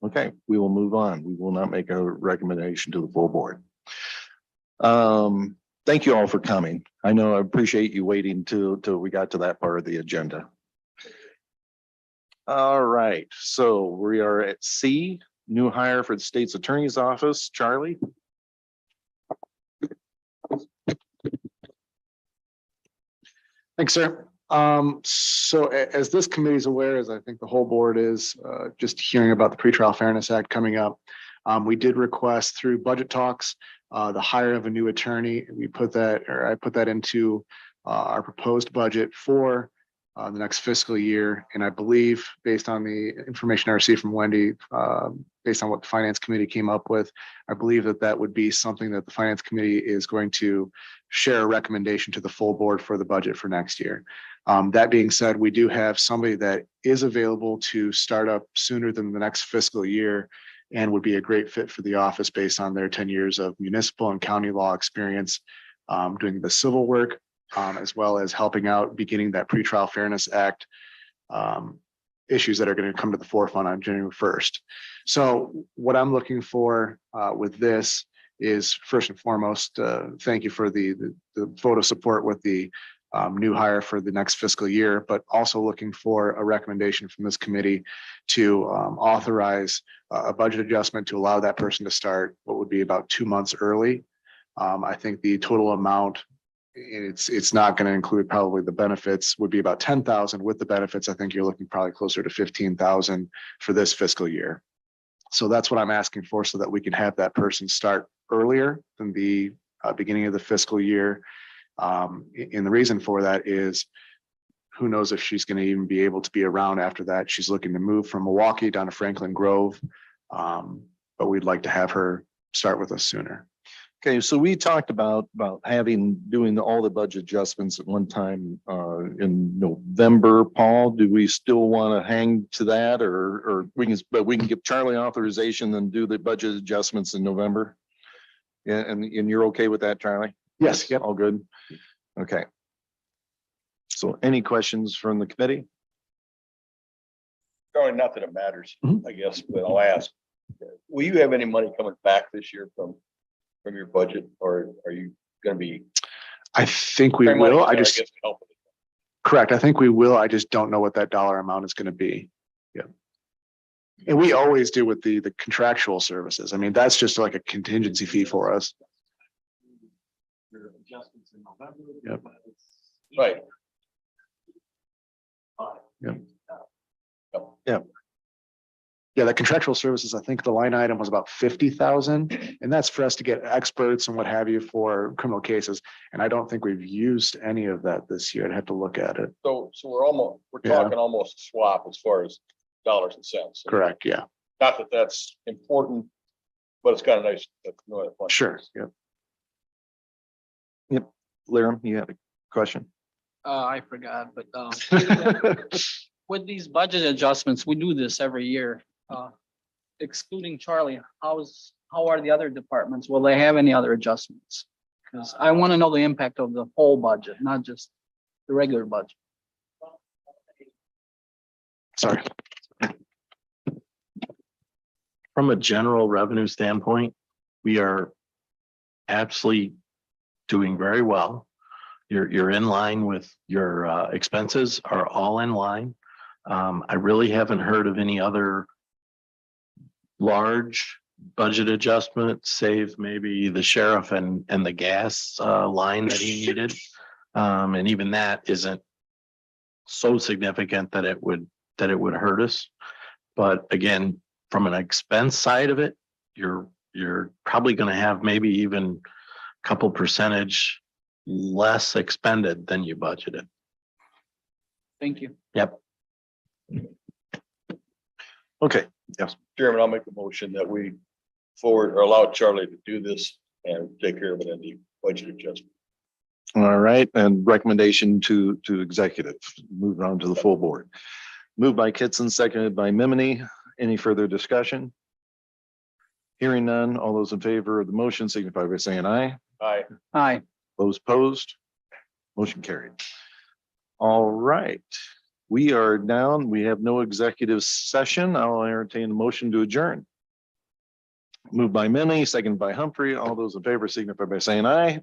[SPEAKER 4] Okay, we will move on. We will not make a recommendation to the full board. Thank you all for coming. I know I appreciate you waiting till we got to that part of the agenda. All right, so we are at C, new hire for the state's attorney's office. Charlie.
[SPEAKER 17] Thanks, sir. So as this committee is aware, as I think the whole board is, just hearing about the Pretrial Fairness Act coming up, we did request through budget talks the hire of a new attorney. We put that, or I put that into our proposed budget for the next fiscal year. And I believe, based on the information I received from Wendy, based on what the Finance Committee came up with, I believe that that would be something that the Finance Committee is going to share a recommendation to the full board for the budget for next year. That being said, we do have somebody that is available to start up sooner than the next fiscal year and would be a great fit for the office based on their 10 years of municipal and county law experience, doing the civil work, as well as helping out beginning that Pretrial Fairness Act issues that are going to come to the forefront on January 1st. So what I'm looking for with this is, first and foremost, thank you for the vote of support with the new hire for the next fiscal year, but also looking for a recommendation from this committee to authorize a budget adjustment to allow that person to start what would be about 2 months early. I think the total amount, it's not going to include probably the benefits, would be about 10,000 with the benefits. I think you're looking probably closer to 15,000 for this fiscal year. So that's what I'm asking for, so that we can have that person start earlier than the beginning of the fiscal year. And the reason for that is, who knows if she's going to even be able to be around after that. She's looking to move from Milwaukee down to Franklin Grove. But we'd like to have her start with us sooner.
[SPEAKER 4] Okay, so we talked about doing all the budget adjustments at one time in November. Paul, do we still want to hang to that, or we can give Charlie authorization and do the budget adjustments in November? Yeah, and you're okay with that, Charlie?
[SPEAKER 17] Yes. Yep.
[SPEAKER 4] All good. Okay. So any questions from the committee?
[SPEAKER 1] Probably not that it matters,
[SPEAKER 4] Mhm.
[SPEAKER 1] I guess, but I'll ask. Will you have any money coming back this year from your budget, or are you gonna be?
[SPEAKER 17] I think we
[SPEAKER 1] Spend money
[SPEAKER 17] will.
[SPEAKER 1] there,
[SPEAKER 17] I just,
[SPEAKER 1] guess, to help with it.
[SPEAKER 17] correct. I think we will. I just don't know what that dollar amount is going to be. Yeah. And we always do with the contractual services. I mean, that's just like a contingency fee for us. Yep.
[SPEAKER 1] Right.
[SPEAKER 17] Yep.
[SPEAKER 4] Yeah.
[SPEAKER 17] Yeah, the contractual services, I think the line item was about 50,000, and that's for us to get experts and what have you for criminal cases. And I don't think we've used any of that this year. I'd have to look at it.
[SPEAKER 1] So we're
[SPEAKER 17] Yeah.
[SPEAKER 1] talking almost a swap as far as dollars and cents.
[SPEAKER 17] Correct, yeah,
[SPEAKER 1] Not that that's important, but it's kind of nice. to know that fund.
[SPEAKER 17] sure, yeah.
[SPEAKER 4] Liram, you have a question?
[SPEAKER 9] I forgot, but, with these budget adjustments, we do this every year. Excluding Charlie, how are the other departments? Will they have any other adjustments? Because I want to know the impact of the whole budget, not just the regular budget.
[SPEAKER 17] Sorry.
[SPEAKER 18] From a general revenue standpoint, we are absolutely doing very well. You're in line with your expenses are all in line. I really haven't heard of any other large budget adjustment, save maybe the sheriff and the gas line that he needed. And even that isn't so significant that it would hurt us. But again, from an expense side of it, you're probably going to have maybe even a couple percentage less expended than you budgeted.
[SPEAKER 9] Thank you.
[SPEAKER 18] Yep.
[SPEAKER 4] Okay, yes.
[SPEAKER 1] Chairman, I'll make a motion that we forward or allow Charlie to do this and take care of it in the budget adjustment.
[SPEAKER 4] All right, and recommendation to executive, moving on to the full board. Moved by Kitson, seconded by Mimini. Any further discussion? Hearing none, all those in favor of the motion signify by saying aye.
[SPEAKER 1] Aye.
[SPEAKER 9] Aye.
[SPEAKER 4] Those opposed? Motion carried. All right, we are down. We have no executive session. I'll entertain a motion to adjourn. Moved by Mimini, seconded by Humphrey. All those in favor signify by saying aye.